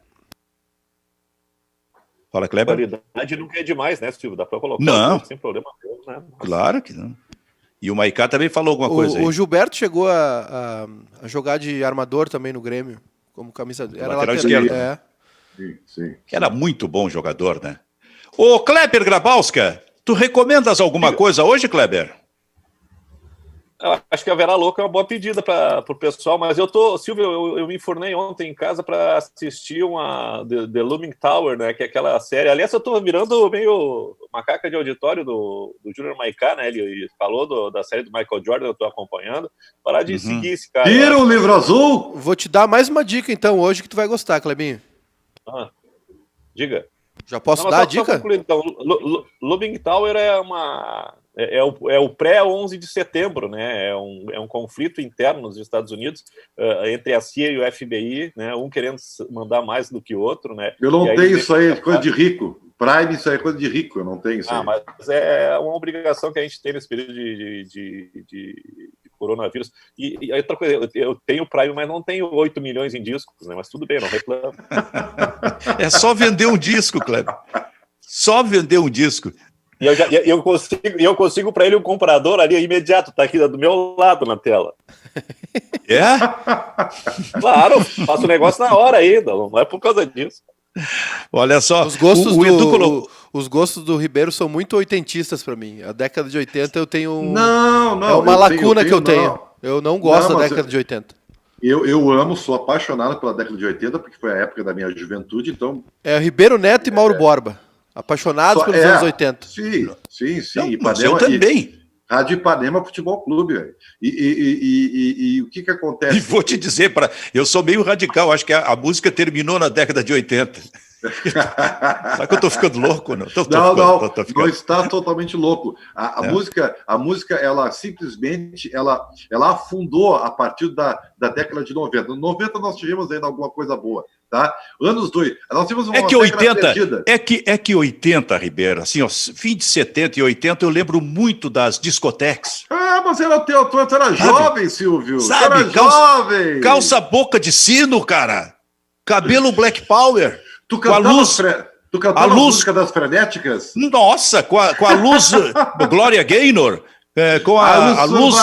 Fala, Kleber. Qualidade nunca é demais, né, Silvio? Dá para colocar sem problema nenhum, né? Claro que não. E o Maicá também falou alguma coisa aí. O Gilberto chegou a jogar de armador também no Grêmio, como camisa... Era lateral esquerdo. Sim. Que era muito bom jogador, né? Ô, Kleber Grabowska, tu recomendas alguma coisa hoje, Kleber? Eu acho que a Vera Louca é uma boa pedida para o pessoal, mas Silvio, eu me enfurnei ontem em casa para assistir The Looming Tower, né, que é aquela série. Aliás, eu estou virando meio macaca de auditório do Júnior Maicá, né? Ele falou da série do Michael Jordan, eu estou acompanhando. Parar de seguir esse cara. Tira o livro azul! Vou te dar mais uma dica, então, hoje, que tu vai gostar, Clebinho. Diga. Já posso dar a dica? Então, Looming Tower é o pré-11 de setembro, né? É um conflito interno nos Estados Unidos entre a CIA e o FBI, né? Um querendo mandar mais do que o outro, né? Eu não tenho isso aí, coisa de rico. Prime, isso aí é coisa de rico, eu não tenho isso aí. Mas é uma obrigação que a gente tem nesse período de coronavírus. E outra coisa, eu tenho Prime, mas não tenho 8 milhões em discos, né? Mas tudo bem, não reclamo. É só vender um disco, Kleber. Só vender um disco. E eu consigo para ele um comprador ali imediato, tá aqui do meu lado na tela. É? Claro, faço o negócio na hora ainda, não é por causa disso. Olha só, os gostos do Ribeiro são muito oitentistas para mim. A década de 80 eu tenho uma lacuna que eu tenho. Eu não gosto da década de 80. Eu amo, sou apaixonado pela década de 80, porque foi a época da minha juventude, então... É Ribeiro Neto e Mauro Borba. Apaixonados pelos anos 80. Sim. Não, Ipanema, eu também. Rádio Ipanema Futebol Clube, velho. E o que acontece? E vou te dizer, eu sou meio radical, acho que a música terminou na década de 80. Será que eu tô ficando louco? Não está totalmente louco. A música, ela simplesmente, ela afundou a partir da década de 90. No 90 nós tivemos ainda alguma coisa boa, tá? Anos 2000, nós tivemos uma É que 80, Ribeiro, assim, ó, fim de 70 e 80, eu lembro muito das discotecas. Mas tu era jovem, Silvio. Sabe, jovem. Calça boca de sino, cara. Cabelo Black Power. Tu cantava a música das frenéticas? Nossa, com a luz Gloria Gaynor, com a luz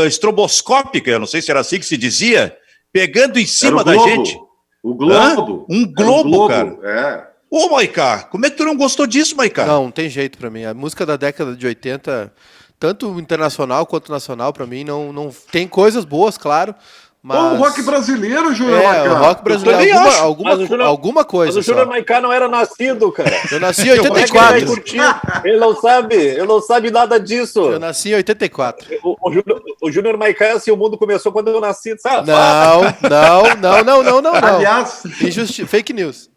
estroboscópica, eu não sei se era assim que se dizia, pegando em cima da gente. O Globo. Um globo, cara. É. Ô, Maicá, como é que tu não gostou disso, Maicá? Não tem jeito pra mim. A música da década de 80, tanto internacional quanto nacional, pra mim, não tem coisas boas, claro, Mas... O rock brasileiro, Júnior o Maicá. rock brasileiro. também acho, Alguma coisa. Mas o Júnior Maicá não era nascido, cara. Eu nasci em Como é que ele 84. vai curtir? Ele não sabe nada disso. Eu nasci em 84. O Júnior Maicá, assim, o mundo começou quando eu nasci. Sabe? Não. Aliás, Fake news.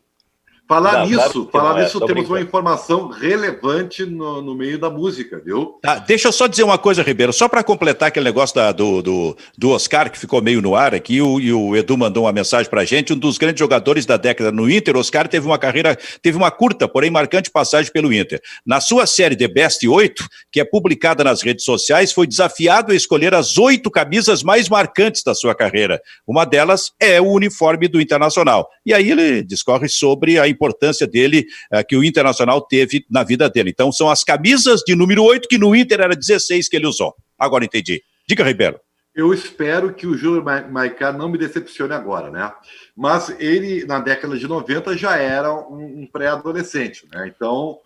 falar Claro nisso, tô temos uma brincando. informação relevante no meio da música, viu? Tá, deixa eu só dizer uma coisa, Ribeiro, só para completar aquele negócio do Oscar, que ficou meio no ar aqui, e o Edu mandou uma mensagem para a gente, um dos grandes jogadores da década no Inter. Oscar teve uma curta, porém marcante passagem pelo Inter. Na sua série The Best 8, que é publicada nas redes sociais, foi desafiado a escolher as 8 camisas mais marcantes da sua carreira. Uma delas é o uniforme do Internacional. E aí ele discorre sobre a importância dele, que o Internacional teve na vida dele. Então são as camisas de número 8, que no Inter era 16 que ele usou. Agora entendi. Diga, Ribeiro. Eu espero que o Júnior Maicá não me decepcione agora, né? Mas ele, na década de 90, já era um pré-adolescente, né? Então,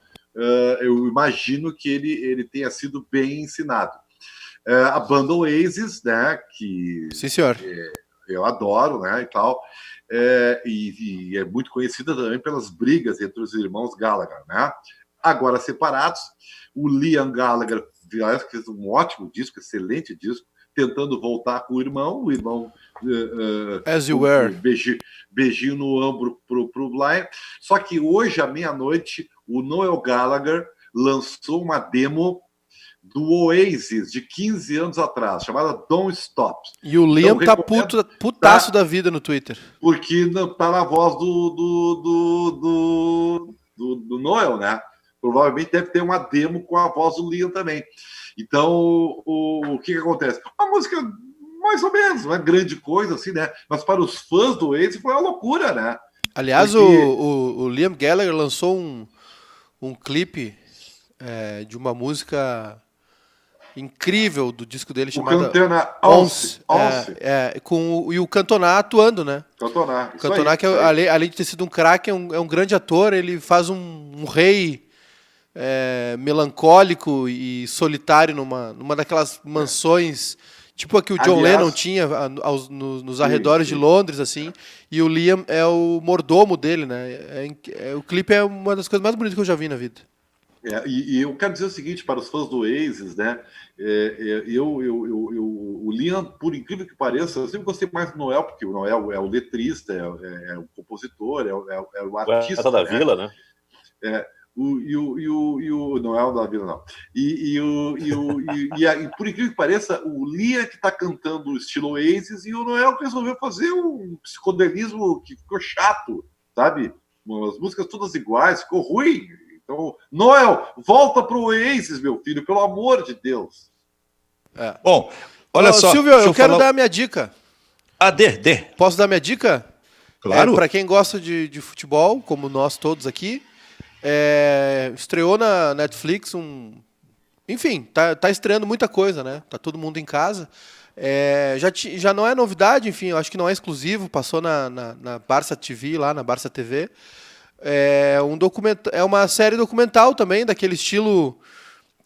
eu imagino que ele tenha sido bem ensinado. A banda Oasis, né? Que Sim, senhor. eu adoro, né? E tal. E é muito conhecida também pelas brigas entre os irmãos Gallagher, né? Agora separados, o Liam Gallagher fez um ótimo disco, excelente disco, tentando voltar com o irmão As You Were. Beijinho no ombro pro Liam. Só que hoje, à meia-noite, o Noel Gallagher lançou uma demo do Oasis, de 15 anos atrás, chamada Don't Stop. E o Liam Então, tá putaço da vida no Twitter. Porque não tá na voz do Noel, né? Provavelmente deve ter uma demo com a voz do Liam também. Então, o que acontece? A música, mais ou menos, não é grande coisa, assim, né? Mas para os fãs do Oasis foi uma loucura, né? Aliás, Porque... o Liam Gallagher lançou um clipe de uma música incrível do disco dele chamado Cantona Once. Once. E o Cantona atuando, né? Cantona. O Cantona, que além de ter sido um craque, é um grande ator. Ele faz um rei melancólico e solitário numa daquelas mansões, tipo a que o John Lennon tinha nos arredores de Londres, assim. E o Liam é o mordomo dele, né? O clipe é uma das coisas mais bonitas que eu já vi na vida. E eu quero dizer o seguinte para os fãs do Oasis, né? O Liam, por incrível que pareça, eu sempre gostei mais do Noel, porque o Noel é o letrista, é o compositor, é o artista. Da Vila, né? O Noel da Vila, não. E por incrível que pareça, o Liam que está cantando o estilo Oasis e o Noel resolveu fazer um psicodelismo que ficou chato, sabe? As músicas todas iguais, ficou ruim. Então, Noel, volta pro Oasis, meu filho, pelo amor de Deus. Bom, olha só. Silvio, eu quero dar a minha dica. Dê. Posso dar minha dica? Claro. Para quem gosta de futebol, como nós todos aqui, estreou na Netflix Enfim, tá estreando muita coisa, né? Tá todo mundo em casa. Já não é novidade, enfim, eu acho que não é exclusivo, passou na Barça TV, lá na Barça TV. É uma série documental também, daquele estilo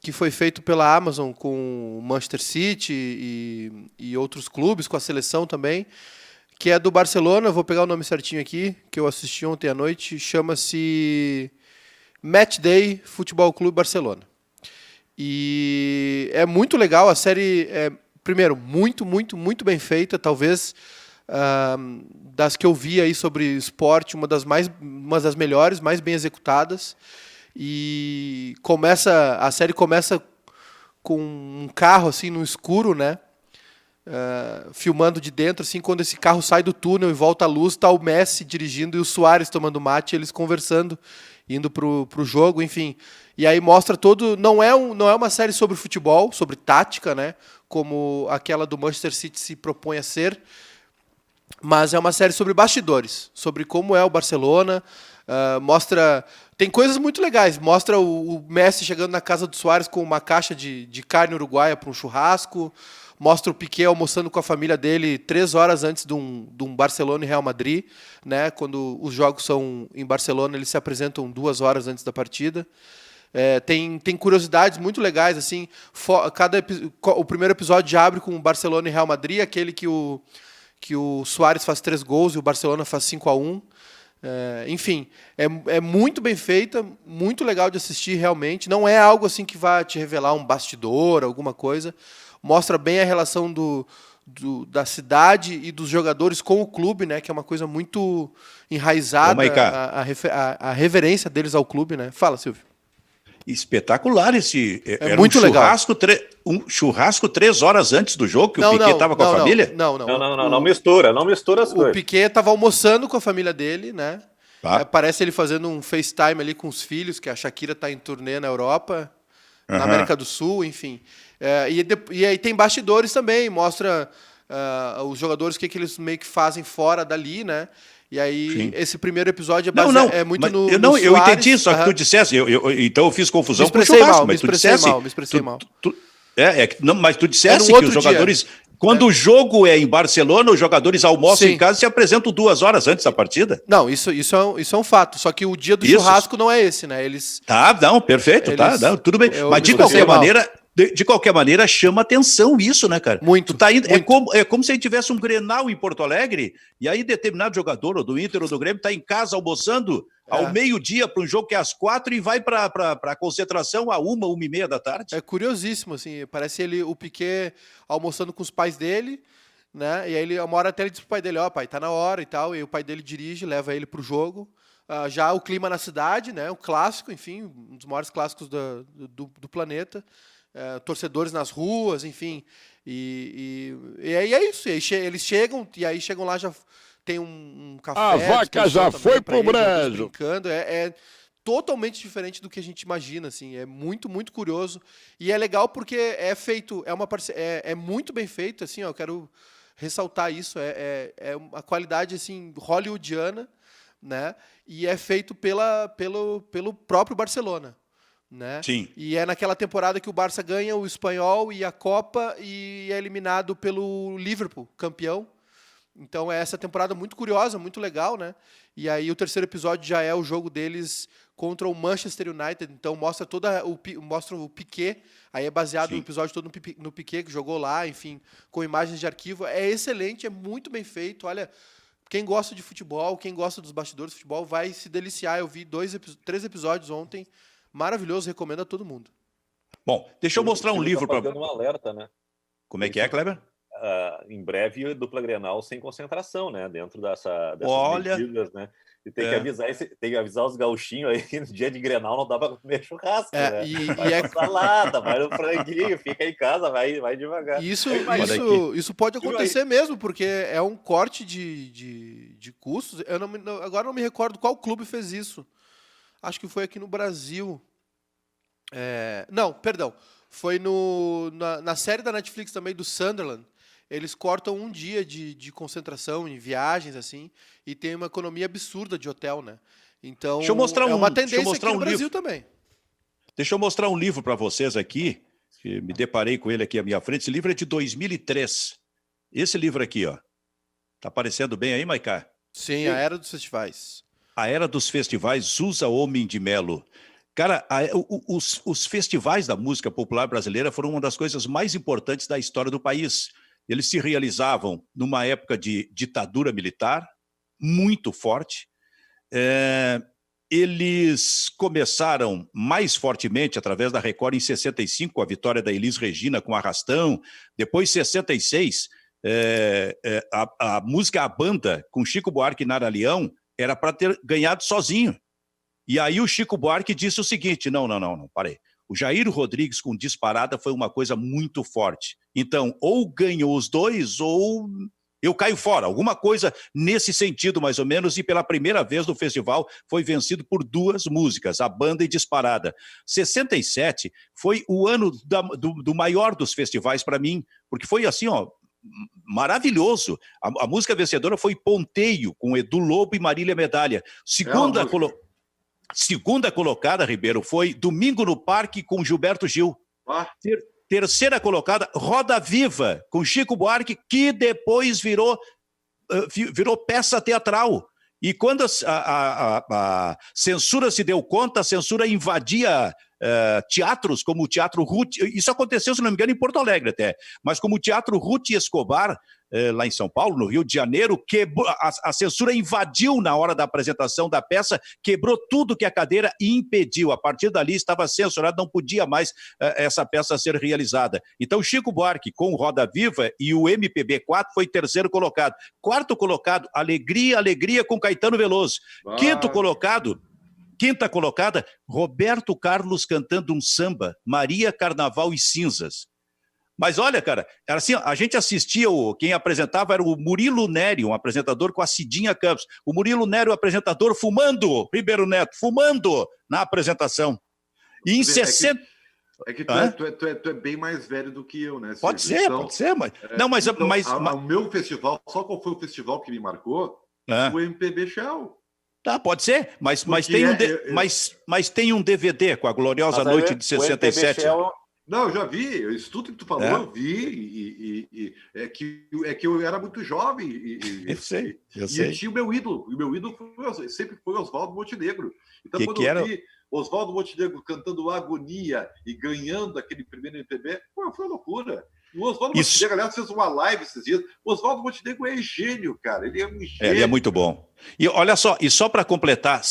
que foi feito pela Amazon com o Manchester City e outros clubes, com a seleção também, que é do Barcelona. Vou pegar o nome certinho aqui, que eu assisti ontem à noite, chama-se Match Day Futebol Clube Barcelona. E é muito legal, a série primeiro, muito, muito, muito bem feita, talvez das que eu vi aí sobre esporte, uma das melhores, mais bem executadas. E a série começa com um carro assim no escuro, né? Filmando de dentro, assim, quando esse carro sai do túnel e volta à luz, tá o Messi dirigindo e o Suárez tomando mate, eles conversando, indo pro jogo, enfim. E aí mostra todo... Não é uma série sobre futebol, sobre tática, né? Como aquela do Manchester City se propõe a ser, mas é uma série sobre bastidores, sobre como é o Barcelona. Mostra... Tem coisas muito legais. Mostra o Messi chegando na casa do Suárez com uma caixa de carne uruguaia para um churrasco. Mostra o Piqué almoçando com a família dele 3 horas antes de um Barcelona e Real Madrid, né? Quando os jogos são em Barcelona, eles se apresentam 2 horas antes da partida. Tem curiosidades muito legais, assim. O primeiro episódio já abre com o Barcelona e Real Madrid, aquele que o que o Suárez faz 3 gols e o Barcelona faz 5-1. Enfim, é muito bem feita, muito legal de assistir realmente. Não é algo assim que vai te revelar um bastidor, alguma coisa. Mostra bem a relação da cidade e dos jogadores com o clube, né? Que é uma coisa muito enraizada, a reverência deles ao clube, né? Fala, Silvio. Espetacular esse. Era muito um legal. Um churrasco 3 horas antes do jogo, que o Piquet estava com a família? Não mistura as coisas. O Piquet estava almoçando com a família dele, né? Tá. Parece ele fazendo um FaceTime ali com os filhos, que a Shakira está em turnê na Europa, na América do Sul, enfim. E aí tem bastidores também, mostra os jogadores o que eles meio que fazem fora dali, né? E aí, Sim. Esse primeiro episódio é muito mas no eu Suárez. entendi, só que tu dissesse, então eu fiz confusão Me com o expressei churrasco, mal, mas tu dissesse... Me expressei mal. Mas tu dissesse no que os outro jogadores... dia. Quando o jogo é em Barcelona, os jogadores almoçam Sim. em casa e se apresentam 2 horas antes da partida? Não, isso é um fato. Só que o dia do churrasco não é esse, né? Perfeito, tudo bem. Mas de qualquer maneira, chama atenção isso, né, cara? Muito. Tu tá indo, é como se a gente tivesse um Grenal em Porto Alegre, e aí determinado jogador, ou do Inter ou do Grêmio, tá em casa almoçando ao meio-dia para um jogo que é às 4 e vai para a concentração à 1h30 da tarde. É curiosíssimo, assim. Parece o Piquet almoçando com os pais dele, né? E aí uma hora até ele diz pro pai dele, pai, tá na hora e tal. E o pai dele dirige, leva ele pro jogo. Já o clima na cidade, né? Um clássico, enfim, um dos maiores clássicos do planeta. Torcedores nas ruas, enfim. E aí é isso. E aí eles chegam lá, já tem um café. A vaca já foi pro brejo. Brincando. É totalmente diferente do que a gente imagina, assim. É muito, muito curioso. E é legal porque é feito, é muito bem feito, assim, eu quero ressaltar isso. É uma qualidade, assim, hollywoodiana, né? E é feito pelo próprio Barcelona. Né? Sim. E é naquela temporada que o Barça ganha o Espanhol e a Copa e é eliminado pelo Liverpool, campeão. Então é essa temporada muito curiosa, muito legal, né? E aí o terceiro episódio já é o jogo deles contra o Manchester United. Então mostra mostra o Piquet. Aí é baseado no episódio todo no Piquet, que jogou lá, enfim, com imagens de arquivo. É excelente, é muito bem feito. Olha, quem gosta de futebol, quem gosta dos bastidores de futebol vai se deliciar. Eu vi 3 episódios ontem. Maravilhoso, recomendo a todo mundo. Bom, deixa eu mostrar um livro para... dando um alerta, né? Como é que é, Kleber? Em breve, dupla Grenal sem concentração, né? Dentro dessas medidas, né? E tem que avisar os gauchinhos aí, no dia de Grenal não dá para comer churrasco, né? Vai salada, vai no franguinho, fica em casa, vai devagar. Isso pode acontecer mesmo, porque é um corte de custos. Agora não me recordo qual clube fez isso. Acho que foi aqui no Brasil. Não, perdão. Foi na série da Netflix também, do Sunderland. Eles cortam um dia de concentração em viagens, assim, e tem uma economia absurda de hotel, né? Então, é uma tendência aqui no Brasil também. Deixa eu mostrar um livro para vocês aqui, que me deparei com ele aqui à minha frente. Esse livro é de 2003. Esse livro aqui, ó. Tá aparecendo bem aí, Maiká? Sim, A Era dos Festivais. A Era dos Festivais, Zusa Homem de Melo. Cara, os festivais da música popular brasileira foram uma das coisas mais importantes da história do país. Eles se realizavam numa época de ditadura militar, muito forte. Eles começaram mais fortemente através da Record em 65, com a vitória da Elis Regina com Arrastão. Depois, em 66, a música A Banda, com Chico Buarque e Nara Leão, era para ter ganhado sozinho. E aí o Chico Buarque disse o seguinte, não, parei. O Jair Rodrigues com Disparada foi uma coisa muito forte. Então, ou ganham os dois, ou eu caio fora. Alguma coisa nesse sentido, mais ou menos, e pela primeira vez no festival foi vencido por 2 músicas, A Banda e Disparada. 67 foi o ano do maior dos festivais para mim, porque foi assim, ó, maravilhoso. A música vencedora foi Ponteio, com Edu Lobo e Marília Medalha. Segunda colocada, Ribeiro, foi Domingo no Parque, com Gilberto Gil. Terceira colocada, Roda Viva, com Chico Buarque, que depois virou peça teatral. E quando a censura se deu conta, a censura invadia teatros como o Teatro Ruth. Isso aconteceu, se não me engano, em Porto Alegre até. Mas como o Teatro Ruth Escobar, lá em São Paulo, no Rio de Janeiro, quebrou, a censura invadiu na hora da apresentação da peça, quebrou tudo que a cadeira impediu. A partir dali estava censurado, não podia mais essa peça ser realizada. Então, Chico Buarque, com Roda Viva, e o MPB4 foi terceiro colocado. Quarto colocado, Alegria, Alegria, com Caetano Veloso. Quinta colocada, Roberto Carlos cantando um samba, Maria, Carnaval e Cinzas. Mas olha, cara, era assim, a gente assistia, quem apresentava era o Murilo Nério, um apresentador com a Cidinha Campos. O Murilo Nério, apresentador, fumando, Ribeiro Neto, fumando na apresentação. E em 60... É que tu é bem mais velho do que eu, né? Pode ser, mas... Não, mas... O meu festival, só qual foi o festival que me marcou? O MPB Shell. Tá, pode ser, mas tem um DVD com a Gloriosa Noite de 67. Não, eu já vi, isso tudo que tu falou, eu vi, e é que eu era muito jovem. Eu sei. E eu tinha o meu ídolo sempre foi Oswaldo Montenegro. Então, quando eu vi Oswaldo Montenegro cantando Agonia e ganhando aquele primeiro MPB, foi uma loucura. O Oswaldo Montenegro, aliás, fez uma live esses dias. O Oswaldo Montenegro é gênio, cara. Ele é um gênio. Ele é muito bom. E olha só, e só para completar,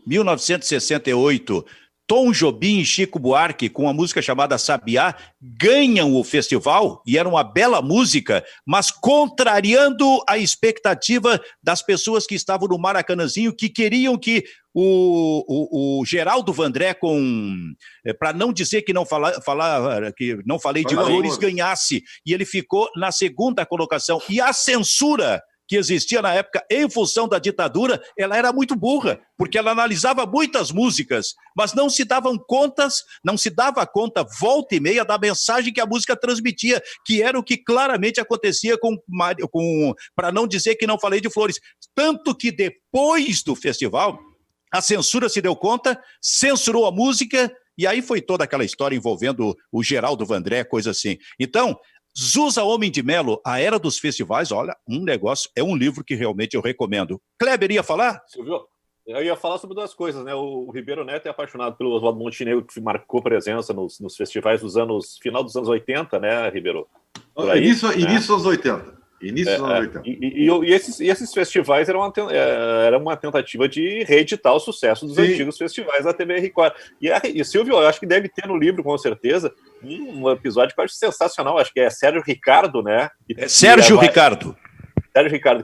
1968, Tom Jobim e Chico Buarque, com uma música chamada Sabiá, ganham o festival, e era uma bela música, mas contrariando a expectativa das pessoas que estavam no Maracanãzinho, que queriam que o Geraldo Vandré, para não dizer que não falei de Flores, ganhasse, e ele ficou na segunda colocação. E a censura que existia na época, em função da ditadura, ela era muito burra, porque ela analisava muitas músicas, mas não se dava conta, volta e meia, da mensagem que a música transmitia, que era o que claramente acontecia para não dizer que não falei de Flores. Tanto que depois do festival, a censura se deu conta, censurou a música, e aí foi toda aquela história envolvendo o Geraldo Vandré, coisa assim. Então, Zusa Homem de Melo, A Era dos Festivais, olha, é um livro que realmente eu recomendo. Kleber ia falar? Silvio, eu ia falar sobre duas coisas, né? O Ribeiro Neto é apaixonado pelo Oswaldo Montenegro, que marcou presença nos festivais final dos anos 80, né, Ribeiro? Início dos anos 80. E esses festivais eram uma tentativa de reeditar o sucesso dos antigos festivais da TV Record. E Silvio, eu acho que deve ter no livro, com certeza, um episódio que eu acho sensacional, acho que é Sérgio Ricardo, né? Sérgio Ricardo,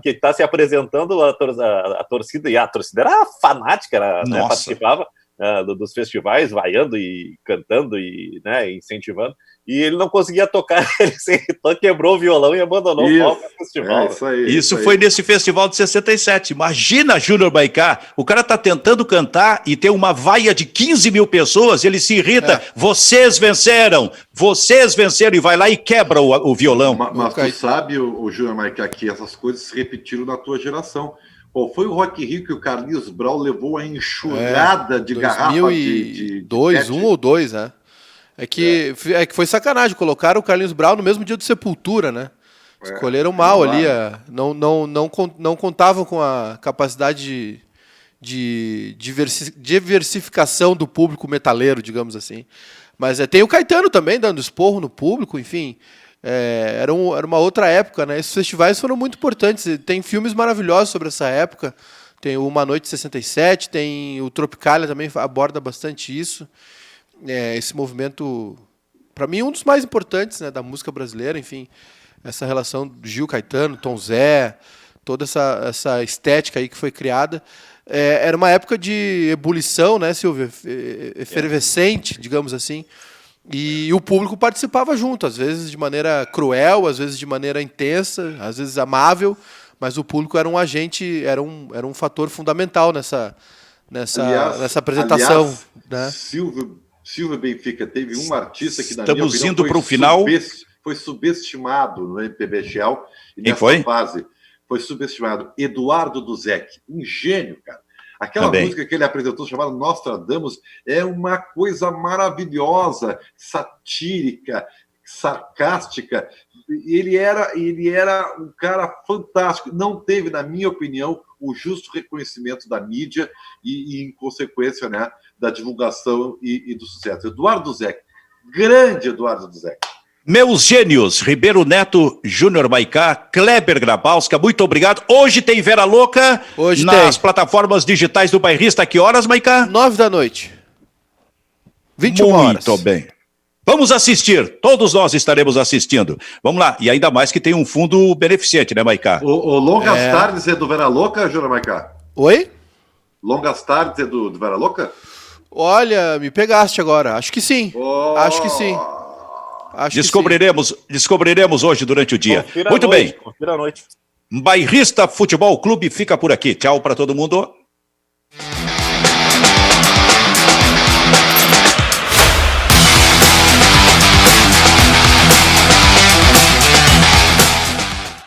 que está se apresentando a torcida, e a torcida era fanática, né, participava dos festivais, vaiando e cantando e, né, incentivando, e ele não conseguia tocar, ele se irritou, quebrou o violão e abandonou o palco do festival. Isso foi nesse festival de 67. Imagina, Júnior Baicá, o cara tá tentando cantar e tem uma vaia de 15 mil pessoas, ele se irrita, vocês venceram, e vai lá e quebra o violão. Mas tu sabe, o Júnior Baicá, que essas coisas se repetiram na tua geração. Qual foi o Rock in Rio que o Carlinhos Brau levou a enxurrada de garrafa de 2002, 1 ou 2, né? É que foi sacanagem, colocaram o Carlinhos Brau no mesmo dia do Sepultura, né? Escolheram mal ali, não contavam com a capacidade de diversificação do público metaleiro, digamos assim. Mas tem o Caetano também dando esporro no público, enfim. Era uma outra época, né? Esses festivais foram muito importantes. Tem filmes maravilhosos sobre essa época. Tem o Uma Noite 67, tem o Tropicália também, aborda bastante isso. Esse movimento, para mim, um dos mais importantes, né, da música brasileira, enfim, essa relação do Gil, Caetano, Tom Zé, toda essa estética aí que foi criada. Era uma época de ebulição, né, Silvio? Efervescente, digamos assim. E o público participava junto, às vezes de maneira cruel, às vezes de maneira intensa, às vezes amável, mas o público era um agente, era um fator fundamental nessa apresentação. Aliás, né? Silvio Benfica teve um artista que, na minha opinião, indo para o final, foi subestimado no MPB Shell, e nessa fase foi subestimado. Eduardo Duzec, um gênio, cara. Aquela música que ele apresentou, chamada Nostradamus, é uma coisa maravilhosa, satírica, sarcástica. Ele era um cara fantástico. Não teve, na minha opinião, o justo reconhecimento da mídia e em consequência, né, da divulgação e do sucesso. Eduardo Duzec, grande Eduardo Duzec. Meus gênios, Ribeiro Neto, Júnior Maicá, Kleber Grabowska, muito obrigado. Hoje tem Vera Louca nas plataformas digitais do Bairrista. Que horas, Maicá? 9 da noite. 21 horas. Muito bem. Vamos assistir, todos nós estaremos assistindo. Vamos lá, e ainda mais que tem um fundo beneficente, né, Maicá? O Longas Tardes é do Vera Louca, Júnior Maicá? Oi? Longas Tardes é do Vera Louca? Olha, me pegaste agora. Acho que sim. Acho que sim. Descobriremos hoje durante o dia. Muito bem. Confira à noite. Bairrista Futebol Clube fica por aqui. Tchau para todo mundo.